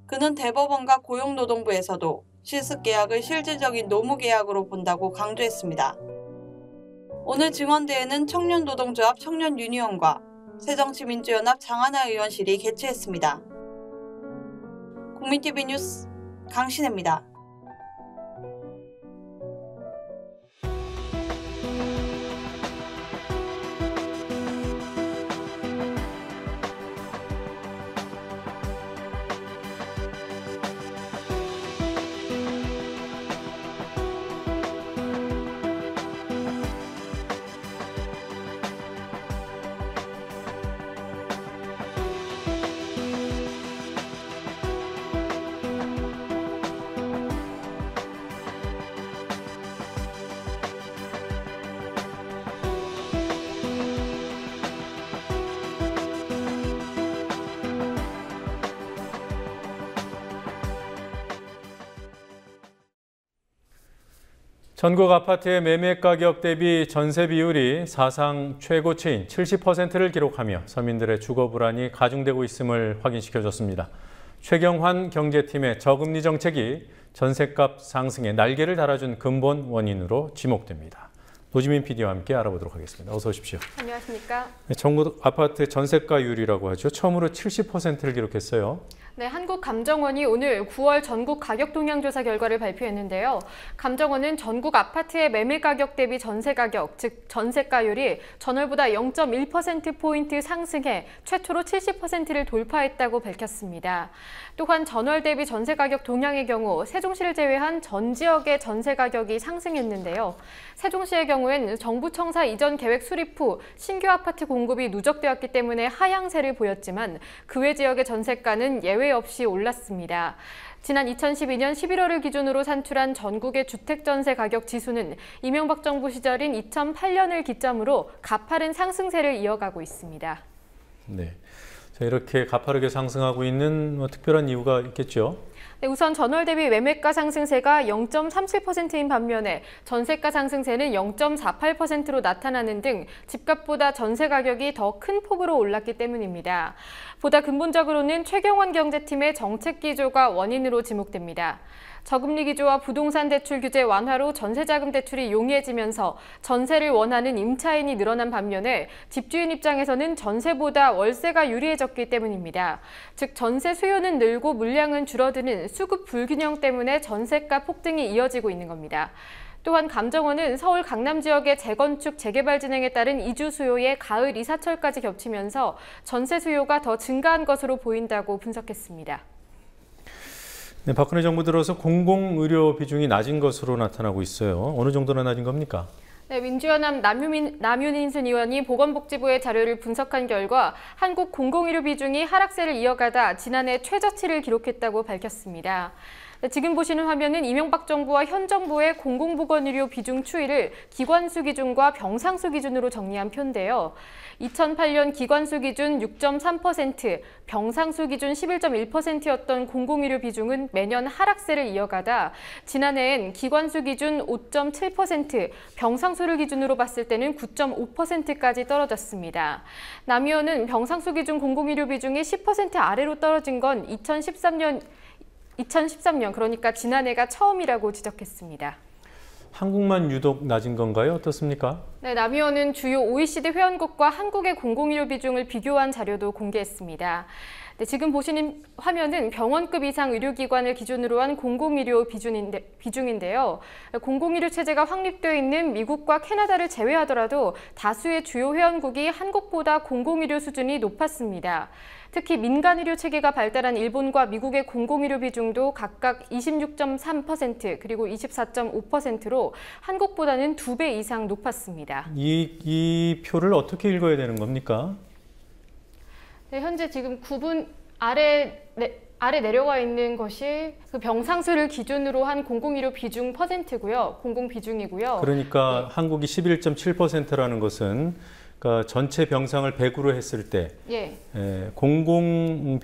그는 대법원과 고용노동부에서도 실습계약을 실질적인 노무계약으로 본다고 강조했습니다. 오늘 증언대회는 청년노동조합 청년유니온과 새정치민주연합 장하나 의원실이 개최했습니다. 국민TV 뉴스 강신혜입니다. 전국 아파트의 매매 가격 대비 전세 비율이 사상 최고치인 70%를 기록하며 서민들의 주거 불안이 가중되고 있음을 확인시켜줬습니다. 최경환 경제팀의 저금리 정책이 전셋값 상승에 날개를 달아준 근본 원인으로 지목됩니다. 노지민 PD와 함께 알아보도록 하겠습니다. 어서 오십시오. 안녕하십니까. 전국 아파트 전세가율이라고 하죠. 처음으로 70%를 기록했어요. 네, 한국감정원이 오늘 9월 전국 가격 동향 조사 결과를 발표했는데요. 감정원은 전국 아파트의 매매 가격 대비 전세 가격, 즉 전세가율이 전월보다 0.1%포인트 상승해 최초로 70%를 돌파했다고 밝혔습니다. 또한 전월 대비 전세 가격 동향의 경우 세종시를 제외한 전 지역의 전세 가격이 상승했는데요. 세종시의 경우엔 정부 청사 이전 계획 수립 후 신규 아파트 공급이 누적되었기 때문에 하향세를 보였지만 그 외 지역의 전세가는 예외 없이 올랐습니다. 지난 2012년 11월을 기준으로 산출한 전국의 주택 전세 가격 지수는 이명박 정부 시절인 2008년을 기점으로 가파른 상승세를 이어가고 있습니다. 네, 자, 이렇게 가파르게 상승하고 있는 특별한 이유가 있겠죠? 네, 우선 전월 대비 매매가 상승세가 0.37%인 반면에 전세가 상승세는 0.48%로 나타나는 등 집값보다 전세 가격이 더 큰 폭으로 올랐기 때문입니다. 보다 근본적으로는 최경환 경제팀의 정책 기조가 원인으로 지목됩니다. 저금리 기조와 부동산 대출 규제 완화로 전세자금 대출이 용이해지면서 전세를 원하는 임차인이 늘어난 반면에 집주인 입장에서는 전세보다 월세가 유리해졌기 때문입니다. 즉 전세 수요는 늘고 물량은 줄어드는 수급 불균형 때문에 전세가 폭등이 이어지고 있는 겁니다. 또한 감정원은 서울 강남 지역의 재건축, 재개발 진행에 따른 이주 수요의 가을 이사철까지 겹치면서 전세 수요가 더 증가한 것으로 보인다고 분석했습니다. 네, 박근혜 정부 들어서 공공의료 비중이 낮은 것으로 나타나고 있어요. 어느 정도나 낮은 겁니까? 네, 민주연합 남윤인순 의원이 보건복지부의 자료를 분석한 결과 한국 공공의료 비중이 하락세를 이어가다 지난해 최저치를 기록했다고 밝혔습니다. 지금 보시는 화면은 이명박 정부와 현 정부의 공공보건의료 비중 추이를 기관수 기준과 병상수 기준으로 정리한 표인데요. 2008년 기관수 기준 6.3%, 병상수 기준 11.1%였던 공공의료 비중은 매년 하락세를 이어가다 지난해엔 기관수 기준 5.7%, 병상수를 기준으로 봤을 때는 9.5%까지 떨어졌습니다. 남 의원은 병상수 기준 공공의료 비중이 10% 아래로 떨어진 건 2013년 그러니까 지난해가 처음이라고 지적했습니다. 한국만 유독 낮은 건가요? 어떻습니까? 네, 남 의원은 주요 OECD 회원국과 한국의 공공의료 비중을 비교한 자료도 공개했습니다. 네, 지금 보시는 화면은 병원급 이상 의료기관을 기준으로 한 공공의료 비중인데요. 공공의료 체제가 확립되어 있는 미국과 캐나다를 제외하더라도 다수의 주요 회원국이 한국보다 공공의료 수준이 높았습니다. 특히 민간의료 체계가 발달한 일본과 미국의 공공의료 비중도 각각 26.3% 그리고 24.5%로 한국보다는 2배 이상 높았습니다. 이 표를 어떻게 읽어야 되는 겁니까? 네, 현재 지금 9분 아래 내려가 있는 것이 그 병상수를 기준으로 한 공공의료 비중 퍼센트고요. 공공 비중이고요. 그러니까 네. 한국이 11.7%라는 것은 그러니까 전체 병상을 100으로 했을 때 공적인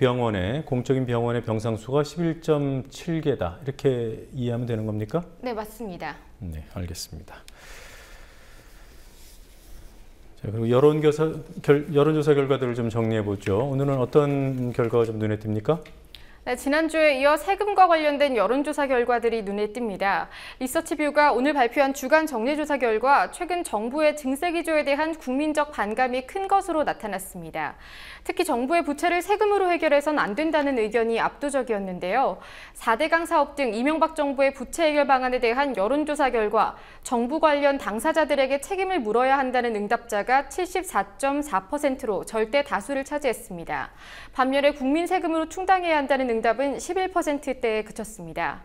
병원의 병상수가 11.7개다. 이렇게 이해하면 되는 겁니까? 네, 맞습니다. 네, 알겠습니다. 자, 그리고 여론조사 결과들을 좀 정리해 보죠. 오늘은 어떤 결과가 좀 눈에 띕니까? 네, 지난주에 이어 세금과 관련된 여론조사 결과들이 눈에 띕니다. 리서치뷰가 오늘 발표한 주간 정례조사 결과 최근 정부의 증세 기조에 대한 국민적 반감이 큰 것으로 나타났습니다. 특히 정부의 부채를 세금으로 해결해선 안 된다는 의견이 압도적이었는데요. 4대강 사업 등 이명박 정부의 부채 해결 방안에 대한 여론조사 결과 정부 관련 당사자들에게 책임을 물어야 한다는 응답자가 74.4%로 절대 다수를 차지했습니다. 반면에 국민 세금으로 충당해야 한다는 응답은 11%대에 그쳤습니다.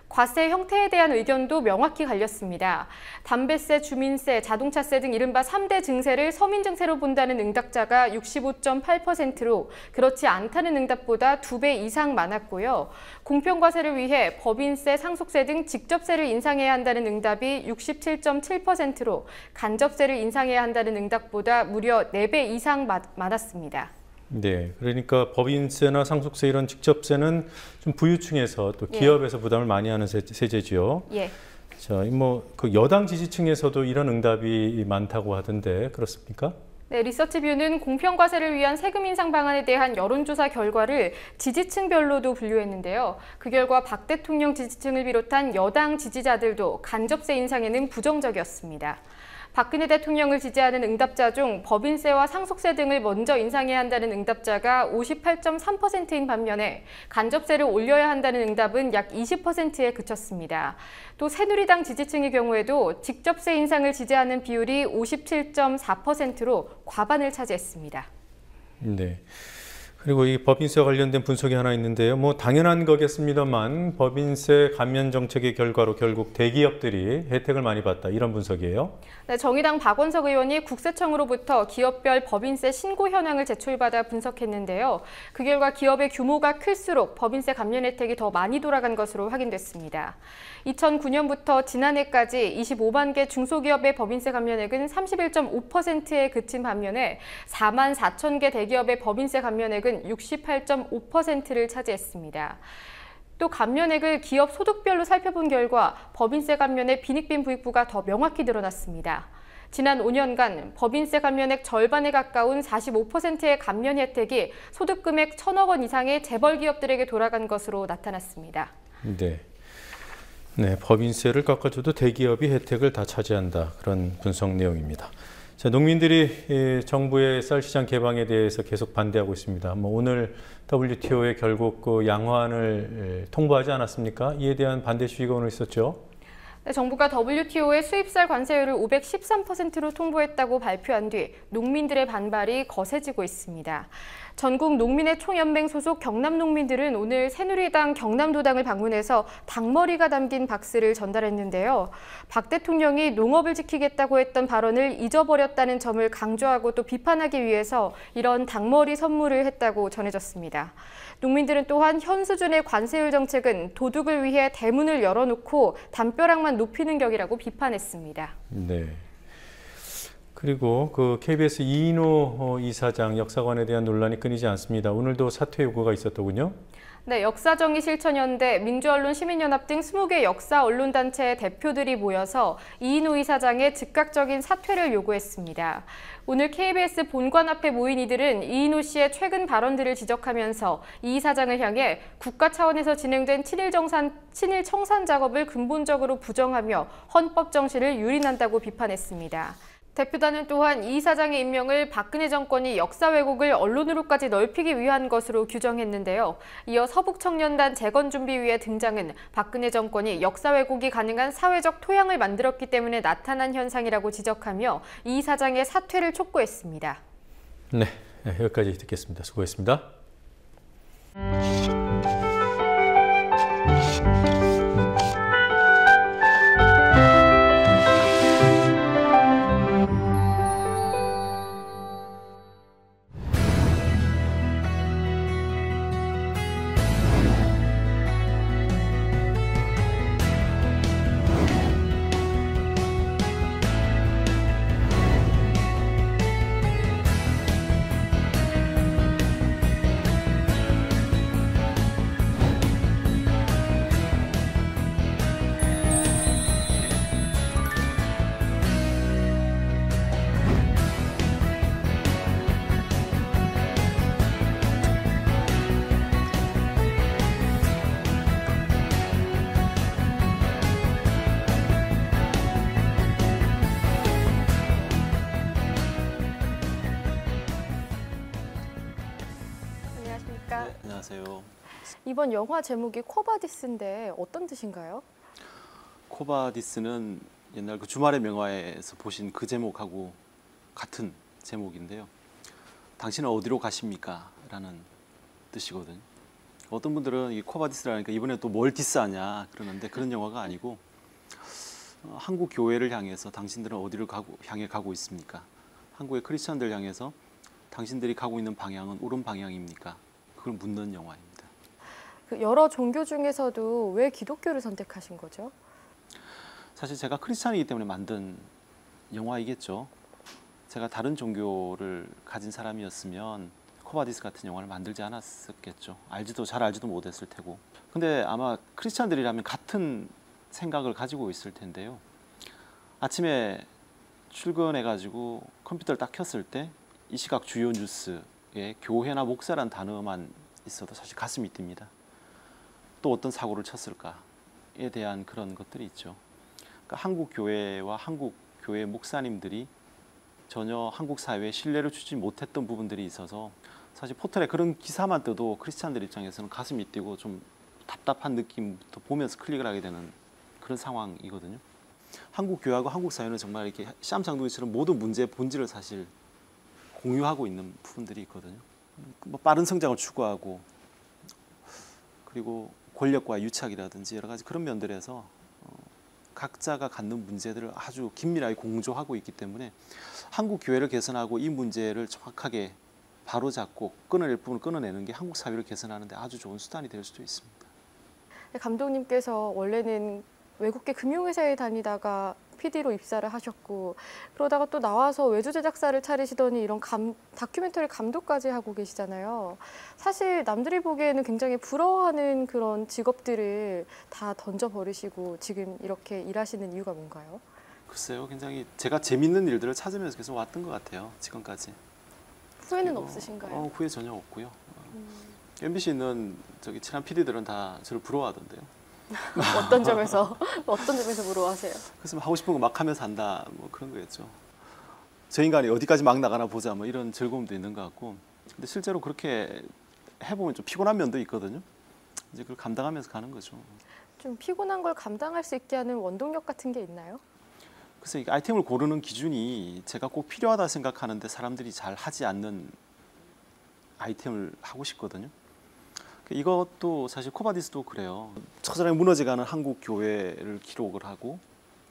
과세 형태에 대한 의견도 명확히 갈렸습니다. 담배세, 주민세, 자동차세 등 이른바 3대 증세를 서민증세로 본다는 응답자가 65.8%로 그렇지 않다는 응답보다 2배 이상 많았고요. 공평과세를 위해 법인세, 상속세 등 직접세를 인상해야 한다는 응답이 67.7%로 간접세를 인상해야 한다는 응답보다 무려 4배 이상 많았습니다. 네, 그러니까 법인세나 상속세 이런 직접세는 좀 부유층에서 또 기업에서 부담을 많이 하는 세제지요. 예. 자, 그 여당 지지층에서도 이런 응답이 많다고 하던데 그렇습니까? 네, 리서치뷰는 공평과세를 위한 세금 인상 방안에 대한 여론조사 결과를 지지층별로도 분류했는데요. 그 결과 박 대통령 지지층을 비롯한 여당 지지자들도 간접세 인상에는 부정적이었습니다. 박근혜 대통령을 지지하는 응답자 중 법인세와 상속세 등을 먼저 인상해야 한다는 응답자가 58.3%인 반면에 간접세를 올려야 한다는 응답은 약 20%에 그쳤습니다. 또 새누리당 지지층의 경우에도 직접세 인상을 지지하는 비율이 57.4%로 과반을 차지했습니다. 네. 그리고 이 법인세와 관련된 분석이 하나 있는데요. 당연한 거겠습니다만 법인세 감면 정책의 결과로 결국 대기업들이 혜택을 많이 받다 이런 분석이에요. 네, 정의당 박원석 의원이 국세청으로부터 기업별 법인세 신고 현황을 제출받아 분석했는데요. 그 결과 기업의 규모가 클수록 법인세 감면 혜택이 더 많이 돌아간 것으로 확인됐습니다. 2009년부터 지난해까지 25만 개 중소기업의 법인세 감면액은 31.5%에 그친 반면에 4만 4천 개 대기업의 법인세 감면액은 68.5%를 차지했습니다. 또 감면액을 기업 소득별로 살펴본 결과 법인세 감면의 빈익빈 부익부가 더 명확히 드러났습니다. 지난 5년간 법인세 감면액 절반에 가까운 45%의 감면 혜택이 소득금액 1,000억 원 이상의 재벌 기업들에게 돌아간 것으로 나타났습니다. 네, 법인세를 깎아줘도 대기업이 혜택을 다 차지한다. 그런 분석 내용입니다. 자, 농민들이 정부의 쌀시장 개방에 대해서 계속 반대하고 있습니다. 오늘 WTO에 결국 그 양호안을 통보하지 않았습니까? 이에 대한 반대 시위가 오늘 있었죠. 네, 정부가 WTO의 수입쌀 관세율을 513%로 통보했다고 발표한 뒤 농민들의 반발이 거세지고 있습니다. 전국 농민의 총연맹 소속 경남농민들은 오늘 새누리당 경남도당을 방문해서 닭머리가 담긴 박스를 전달했는데요. 박 대통령이 농업을 지키겠다고 했던 발언을 잊어버렸다는 점을 강조하고 또 비판하기 위해서 이런 닭머리 선물을 했다고 전해졌습니다. 농민들은 또한 현 수준의 관세율 정책은 도둑을 위해 대문을 열어놓고 담벼락만 높이는 격이라고 비판했습니다. 네. 그리고 그 KBS 이인호 이사장 역사관에 대한 논란이 끊이지 않습니다. 오늘도 사퇴 요구가 있었더군요. 네, 역사정의실천연대, 민주언론 시민연합 등 20개 역사 언론단체의 대표들이 모여서 이인호 이사장의 즉각적인 사퇴를 요구했습니다. 오늘 KBS 본관 앞에 모인 이들은 이인호 씨의 최근 발언들을 지적하면서 이 이사장을 향해 국가 차원에서 진행된 친일 청산 작업을 근본적으로 부정하며 헌법 정신을 유린한다고 비판했습니다. 대표단은 또한 이 사장의 임명을 박근혜 정권이 역사 왜곡을 언론으로까지 넓히기 위한 것으로 규정했는데요. 이어 서북청년단 재건준비위의 등장은 박근혜 정권이 역사 왜곡이 가능한 사회적 토양을 만들었기 때문에 나타난 현상이라고 지적하며 이 사장의 사퇴를 촉구했습니다. 네, 여기까지 듣겠습니다. 수고했습니다. 네, 안녕하세요. 이번 영화 제목이 코바디스인데 어떤 뜻인가요? 코바디스는 옛날 그 주말의 명화에서 보신 그 제목하고 같은 제목인데요. 당신은 어디로 가십니까? 라는 뜻이거든요. 어떤 분들은 이 코바디스라니까 이번에 또 뭘 디스하냐 그러는데 그런 영화가 아니고 한국 교회를 향해서 당신들은 어디를 향해 가고 있습니까? 한국의 크리스천들 향해서 당신들이 가고 있는 방향은 옳은 방향입니까? 그걸 묻는 영화입니다. 여러 종교 중에서도 왜 기독교를 선택하신 거죠? 사실 제가 크리스찬이기 때문에 만든 영화이겠죠. 제가 다른 종교를 가진 사람이었으면 코바디스 같은 영화를 만들지 않았었겠죠. 잘 알지도 못했을 테고. 근데 아마 크리스찬들이라면 같은 생각을 가지고 있을 텐데요. 아침에 출근해가지고 컴퓨터를 딱 켰을 때 이 시각 주요 뉴스에 교회나 목사란 단어만 있어도 사실 가슴이 뜁니다. 또 어떤 사고를 쳤을까에 대한 그런 것들이 있죠. 그러니까 한국 교회와 한국 교회 목사님들이 전혀 한국 사회에 신뢰를 주지 못했던 부분들이 있어서 사실 포털에 그런 기사만 떠도 크리스찬들 입장에서는 가슴이 뛰고 좀 답답한 느낌부터 보면서 클릭을 하게 되는 그런 상황이거든요. 한국 교회하고 한국 사회는 정말 이렇게 쌈장둥이처럼 모든 문제의 본질을 사실 공유하고 있는 부분들이 있거든요. 뭐 빠른 성장을 추구하고 그리고 권력과 유착이라든지 여러 가지 그런 면들에서 각자가 갖는 문제들을 아주 긴밀하게 공조하고 있기 때문에 한국 교회를 개선하고 이 문제를 정확하게 바로잡고 끊어낼 부분을 끊어내는 게 한국 사회를 개선하는 데 아주 좋은 수단이 될 수도 있습니다. 감독님께서 원래는 외국계 금융회사에 다니다가 PD로 입사를 하셨고 그러다가 또 나와서 외주 제작사를 차리시더니 이런 다큐멘터리 감독까지 하고 계시잖아요. 사실 남들이 보기에는 굉장히 부러워하는 그런 직업들을 다 던져버리시고 지금 이렇게 일하시는 이유가 뭔가요? 글쎄요. 굉장히 제가 재밌는 일들을 찾으면서 계속 왔던 것 같아요. 지금까지. 후회는 없으신가요? 후회 전혀 없고요. MBC는 친한 PD들은 다 저를 부러워하던데요. 어떤 점에서 부러워하세요? 그래서 하고 싶은 거 막 하면서 한다 뭐 그런 거였죠. 저 인간이 어디까지 막 나가나 보자 뭐 이런 즐거움도 있는 것 같고 근데 실제로 그렇게 해보면 좀 피곤한 면도 있거든요. 이제 그걸 감당하면서 가는 거죠. 좀 피곤한 걸 감당할 수 있게 하는 원동력 같은 게 있나요? 글쎄 아이템을 고르는 기준이 제가 꼭 필요하다 생각하는데 사람들이 잘 하지 않는 아이템을 하고 싶거든요. 이것도 사실 코바디스도 그래요. 처절하게 무너져가는 한국 교회를 기록을 하고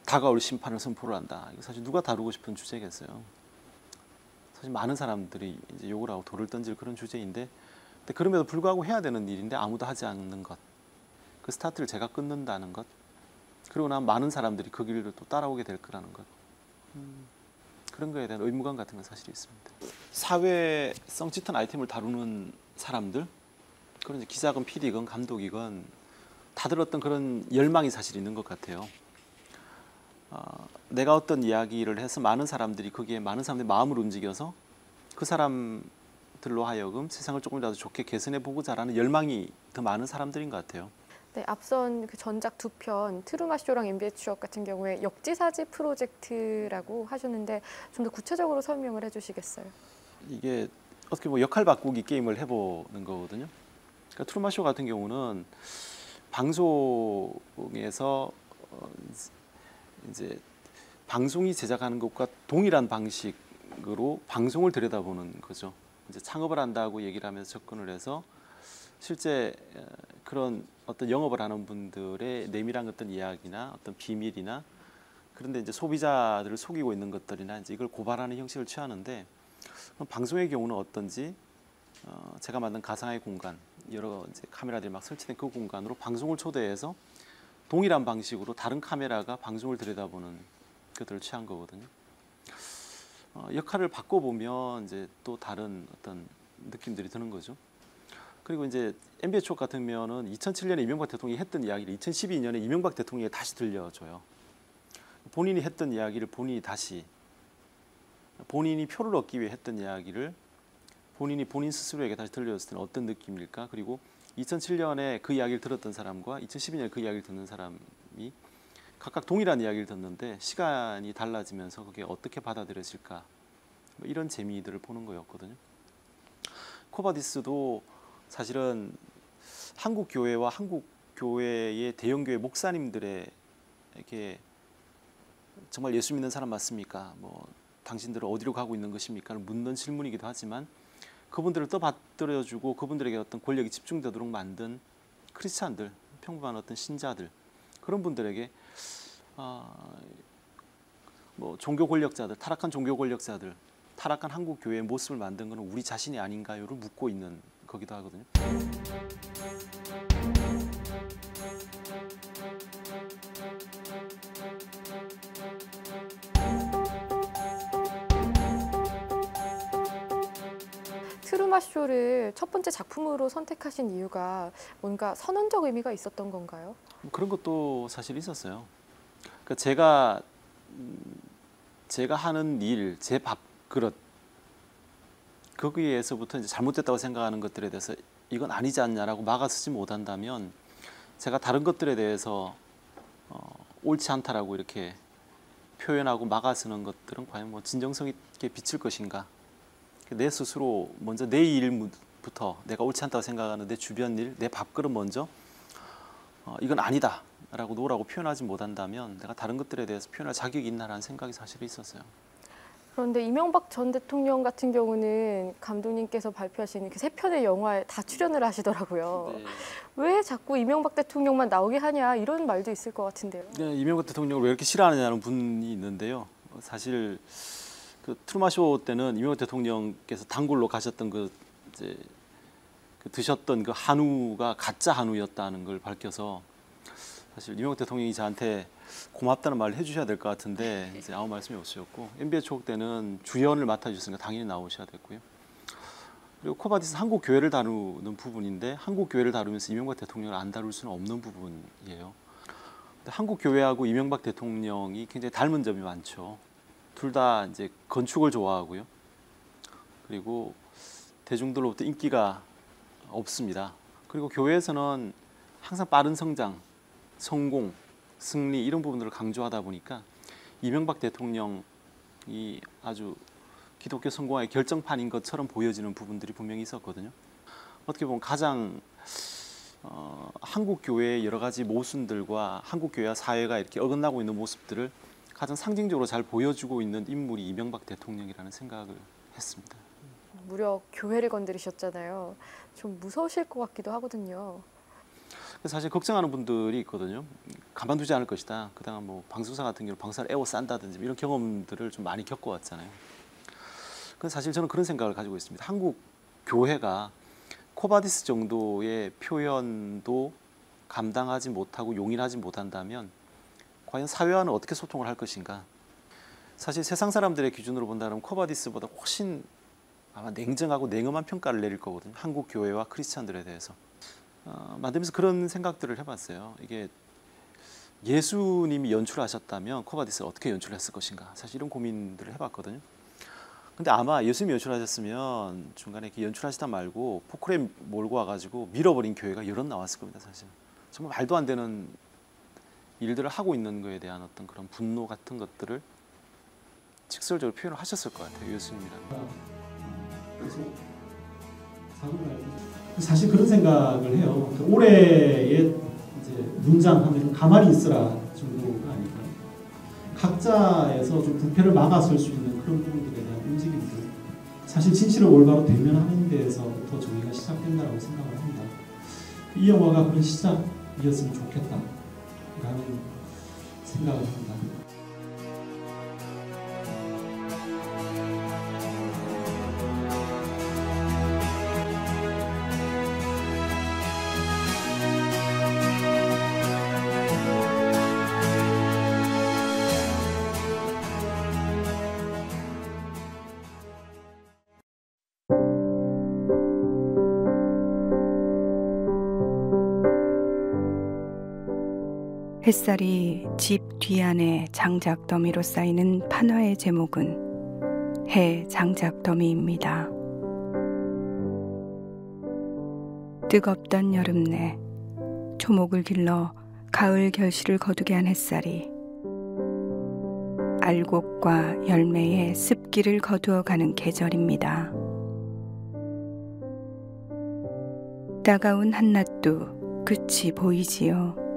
다가올 심판을 선포를 한다. 이거 사실 누가 다루고 싶은 주제겠어요. 사실 많은 사람들이 이제 욕을 하고 돌을 던질 그런 주제인데 근데 그럼에도 불구하고 해야 되는 일인데 아무도 하지 않는 것. 그 스타트를 제가 끊는다는 것. 그리고 난 많은 사람들이 그 길을 또 따라오게 될 거라는 것. 그런 거에 대한 의무감 같은 건 사실 있습니다. 사회성 짙은 아이템을 다루는 사람들 그런 기자건 PD건 감독이건 다들 어떤 그런 열망이 사실 있는 것 같아요. 내가 어떤 이야기를 해서 많은 사람들이 거기에 많은 사람들의 마음을 움직여서 그 사람들로 하여금 세상을 조금이라도 좋게 개선해 보고자 하는 열망이 더 많은 사람들인 것 같아요. 네, 앞선 그 전작 두 편 트루마쇼랑 MB의 추억 같은 경우에 역지사지 프로젝트라고 하셨는데 좀 더 구체적으로 설명을 해주시겠어요? 이게 어떻게 뭐 역할 바꾸기 게임을 해보는 거거든요. 그러니까 트루마쇼 같은 경우는 방송에서 이제 방송이 제작하는 것과 동일한 방식으로 방송을 들여다보는 거죠. 이제 창업을 한다고 얘기를 하면서 접근을 해서 실제 그런 어떤 영업을 하는 분들의 내밀한 어떤 이야기나 어떤 비밀이나 그런데 이제 소비자들을 속이고 있는 것들이나 이제 이걸 고발하는 형식을 취하는데 방송의 경우는 어떤지 제가 만든 가상의 공간 여러 이제 카메라들이 막 설치된 그 공간으로 방송을 초대해서 동일한 방식으로 다른 카메라가 방송을 들여다보는 것들을 취한 거거든요. 역할을 바꿔보면 이제 또 다른 어떤 느낌들이 드는 거죠. 그리고 이제 MB의 추억 같은 경우는 2007년에 이명박 대통령이 했던 이야기를 2012년에 이명박 대통령이 다시 들려줘요. 본인이 했던 이야기를 본인이 표를 얻기 위해 했던 이야기를 본인 스스로에게 다시 들려줬을 때는 어떤 느낌일까? 그리고 2007년에 그 이야기를 들었던 사람과 2012년에 그 이야기를 듣는 사람이 각각 동일한 이야기를 듣는데 시간이 달라지면서 그게 어떻게 받아들여질까? 뭐 이런 재미들을 보는 거였거든요. 코바디스도 사실은 한국 교회와 한국 교회의 대형교회 목사님들에게 정말 예수 믿는 사람 맞습니까? 뭐 당신들은 어디로 가고 있는 것입니까? 묻는 질문이기도 하지만 그분들을 떠받들여주고 그분들에게 어떤 권력이 집중되도록 만든 크리스찬들, 평범한 어떤 신자들 그런 분들에게 뭐 종교 권력자들, 타락한 종교 권력자들, 타락한 한국 교회의 모습을 만든 것은 우리 자신이 아닌가요를 묻고 있는 거기도 하거든요. 트루마쇼를 첫 번째 작품으로 선택하신 이유가 뭔가 선언적 의미가 있었던 건가요? 그런 것도 사실 있었어요. 그러니까 제가 하는 일, 제 밥그릇 거기에서부터 이제 잘못됐다고 생각하는 것들에 대해서 이건 아니지 않냐라고 막아서지 못한다면 제가 다른 것들에 대해서 옳지 않다라고 이렇게 표현하고 막아서는 것들은 과연 뭐 진정성 있게 비칠 것인가? 내 스스로 먼저 내 일부터 내가 옳지 않다고 생각하는 내 주변 일, 내 밥그릇 먼저 이건 아니다라고 노라고 표현하지 못한다면 내가 다른 것들에 대해서 표현할 자격이 있나라는 생각이 사실 있었어요. 그런데 이명박 전 대통령 같은 경우는 감독님께서 발표하신 그 3편의 영화에 다 출연을 하시더라고요. 네. 왜 자꾸 이명박 대통령만 나오게 하냐 이런 말도 있을 것 같은데요. 네, 이명박 대통령을 왜 이렇게 싫어하느냐는 분이 있는데요. 사실 그 트루마쇼 때는 이명박 대통령께서 단골로 가셨던 그 드셨던 그 한우가 가짜 한우였다는 걸 밝혀서 사실 이명박 대통령이 저한테 고맙다는 말을 해주셔야 될 것 같은데 이제 아무 말씀이 없으셨고 MB의 추억 때는 주연을 맡아주셨으니까 당연히 나오셔야 됐고요. 그리고 코바디스 한국 교회를 다루는 부분인데 한국 교회를 다루면서 이명박 대통령을 안 다룰 수는 없는 부분이에요. 근데 한국 교회하고 이명박 대통령이 굉장히 닮은 점이 많죠. 둘 다 이제 건축을 좋아하고요. 그리고 대중들로부터 인기가 없습니다. 그리고 교회에서는 항상 빠른 성장, 성공, 승리 이런 부분들을 강조하다 보니까 이명박 대통령이 아주 기독교 성공의 결정판인 것처럼 보여지는 부분들이 분명히 있었거든요. 어떻게 보면 가장 한국 교회의 여러 가지 모순들과 한국 교회와 사회가 이렇게 어긋나고 있는 모습들을 가장 상징적으로 잘 보여주고 있는 인물이 이명박 대통령이라는 생각을 했습니다. 무려 교회를 건드리셨잖아요. 좀 무서우실 것 같기도 하거든요. 사실 걱정하는 분들이 있거든요. 가만두지 않을 것이다. 그다음 뭐 방송사 같은 경우 방사를 에워싼다든지 이런 경험들을 좀 많이 겪어왔잖아요. 그래서 사실 저는 그런 생각을 가지고 있습니다. 한국 교회가 코바디스 정도의 표현도 감당하지 못하고 용인하지 못한다면 과연 사회와는 어떻게 소통을 할 것인가? 사실 세상 사람들의 기준으로 본다면 코바디스보다 훨씬 아마 냉정하고 냉엄한 평가를 내릴 거거든요. 한국 교회와 크리스찬들에 대해서. 만들면서 그런 생각들을 해봤어요. 이게 예수님이 연출하셨다면 코바디스를 어떻게 연출했을 것인가? 사실 이런 고민들을 해봤거든요. 근데 아마 예수님이 연출하셨으면 중간에 이렇게 연출하시다 말고 포크레인 몰고 와가지고 밀어버린 교회가 여럿 나왔을 겁니다. 사실 정말 말도 안 되는 일들을 하고 있는 거에 대한 어떤 그런 분노 같은 것들을 직설적으로 표현을 하셨을 것 같아요. 교수님이라는 사실 그런 생각을 해요. 올해의 이제 문장하면 가만히 있으라 정도가 아닐까. 각자에서 좀 부패를 막아설 수 있는 그런 부분들에 대한 움직임들. 사실 진실을 올바로 대면하는 데에서부터 정의가 시작된다고 생각을 합니다. 이 영화가 그런 시작이었으면 좋겠다라는 생각을 합니다. 햇살이 집 뒤안에 장작더미로 쌓이는 판화의 제목은 해 장작더미입니다. 뜨겁던 여름내 초목을 길러 가을 결실을 거두게 한 햇살이 알곡과 열매의 습기를 거두어가는 계절입니다. 따가운 한낮도 끝이 보이지요.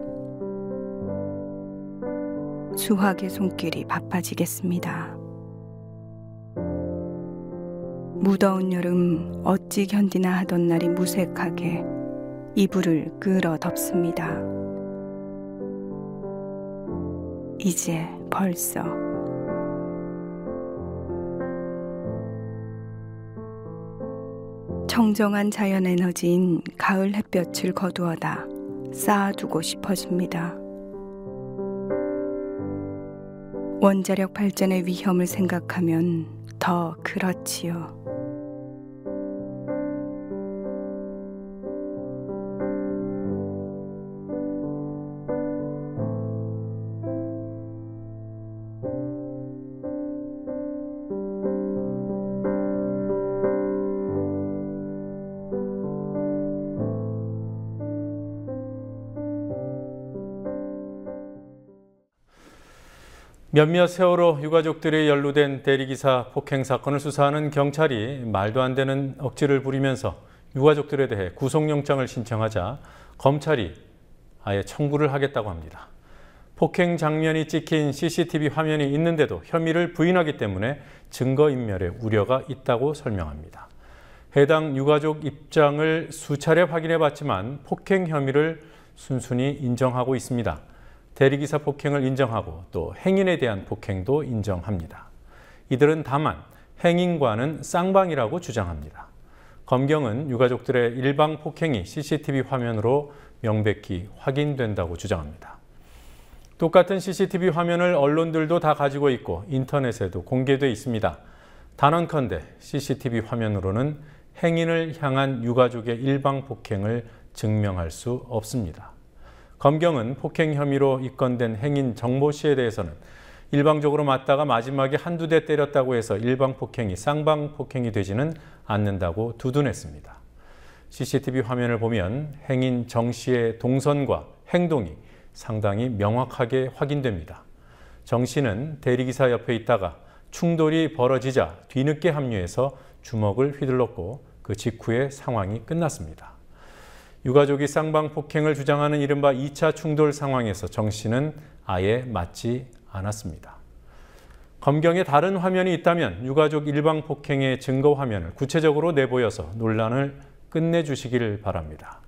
수학의 손길이 바빠지겠습니다. 무더운 여름 어찌 견디나 하던 날이 무색하게 이불을 끌어 덮습니다. 이제 벌써 청정한 자연 에너지인 가을 햇볕을 거두어다 쌓아두고 싶어집니다. 원자력 발전의 위험을 생각하면 더 그렇지요. 몇몇 세월호 유가족들이 연루된 대리기사 폭행 사건을 수사하는 경찰이 말도 안 되는 억지를 부리면서 유가족들에 대해 구속영장을 신청하자 검찰이 아예 청구를 하겠다고 합니다. 폭행 장면이 찍힌 CCTV 화면이 있는데도 혐의를 부인하기 때문에 증거인멸의 우려가 있다고 설명합니다. 해당 유가족 입장을 수차례 확인해봤지만 폭행 혐의를 순순히 인정하고 있습니다. 대리기사 폭행을 인정하고 또 행인에 대한 폭행도 인정합니다. 이들은 다만 행인과는 쌍방이라고 주장합니다. 검경은 유가족들의 일방 폭행이 CCTV 화면으로 명백히 확인된다고 주장합니다. 똑같은 CCTV 화면을 언론들도 다 가지고 있고 인터넷에도 공개돼 있습니다. 단언컨대 CCTV 화면으로는 행인을 향한 유가족의 일방 폭행을 증명할 수 없습니다. 검경은 폭행 혐의로 입건된 행인 정모 씨에 대해서는 일방적으로 맞다가 마지막에 한두 대 때렸다고 해서 일방 폭행이 쌍방 폭행이 되지는 않는다고 두둔했습니다. CCTV 화면을 보면 행인 정 씨의 동선과 행동이 상당히 명확하게 확인됩니다. 정 씨는 대리기사 옆에 있다가 충돌이 벌어지자 뒤늦게 합류해서 주먹을 휘둘렀고 그 직후에 상황이 끝났습니다. 유가족이 쌍방 폭행을 주장하는 이른바 2차 충돌 상황에서 정 씨는 아예 맞지 않았습니다. 검경에 다른 화면이 있다면 유가족 일방 폭행의 증거 화면을 구체적으로 내보여서 논란을 끝내주시길 바랍니다.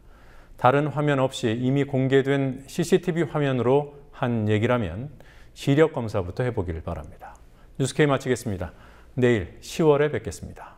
다른 화면 없이 이미 공개된 CCTV 화면으로 한 얘기라면 시력 검사부터 해보길 바랍니다. 뉴스K 마치겠습니다. 내일 10월에 뵙겠습니다.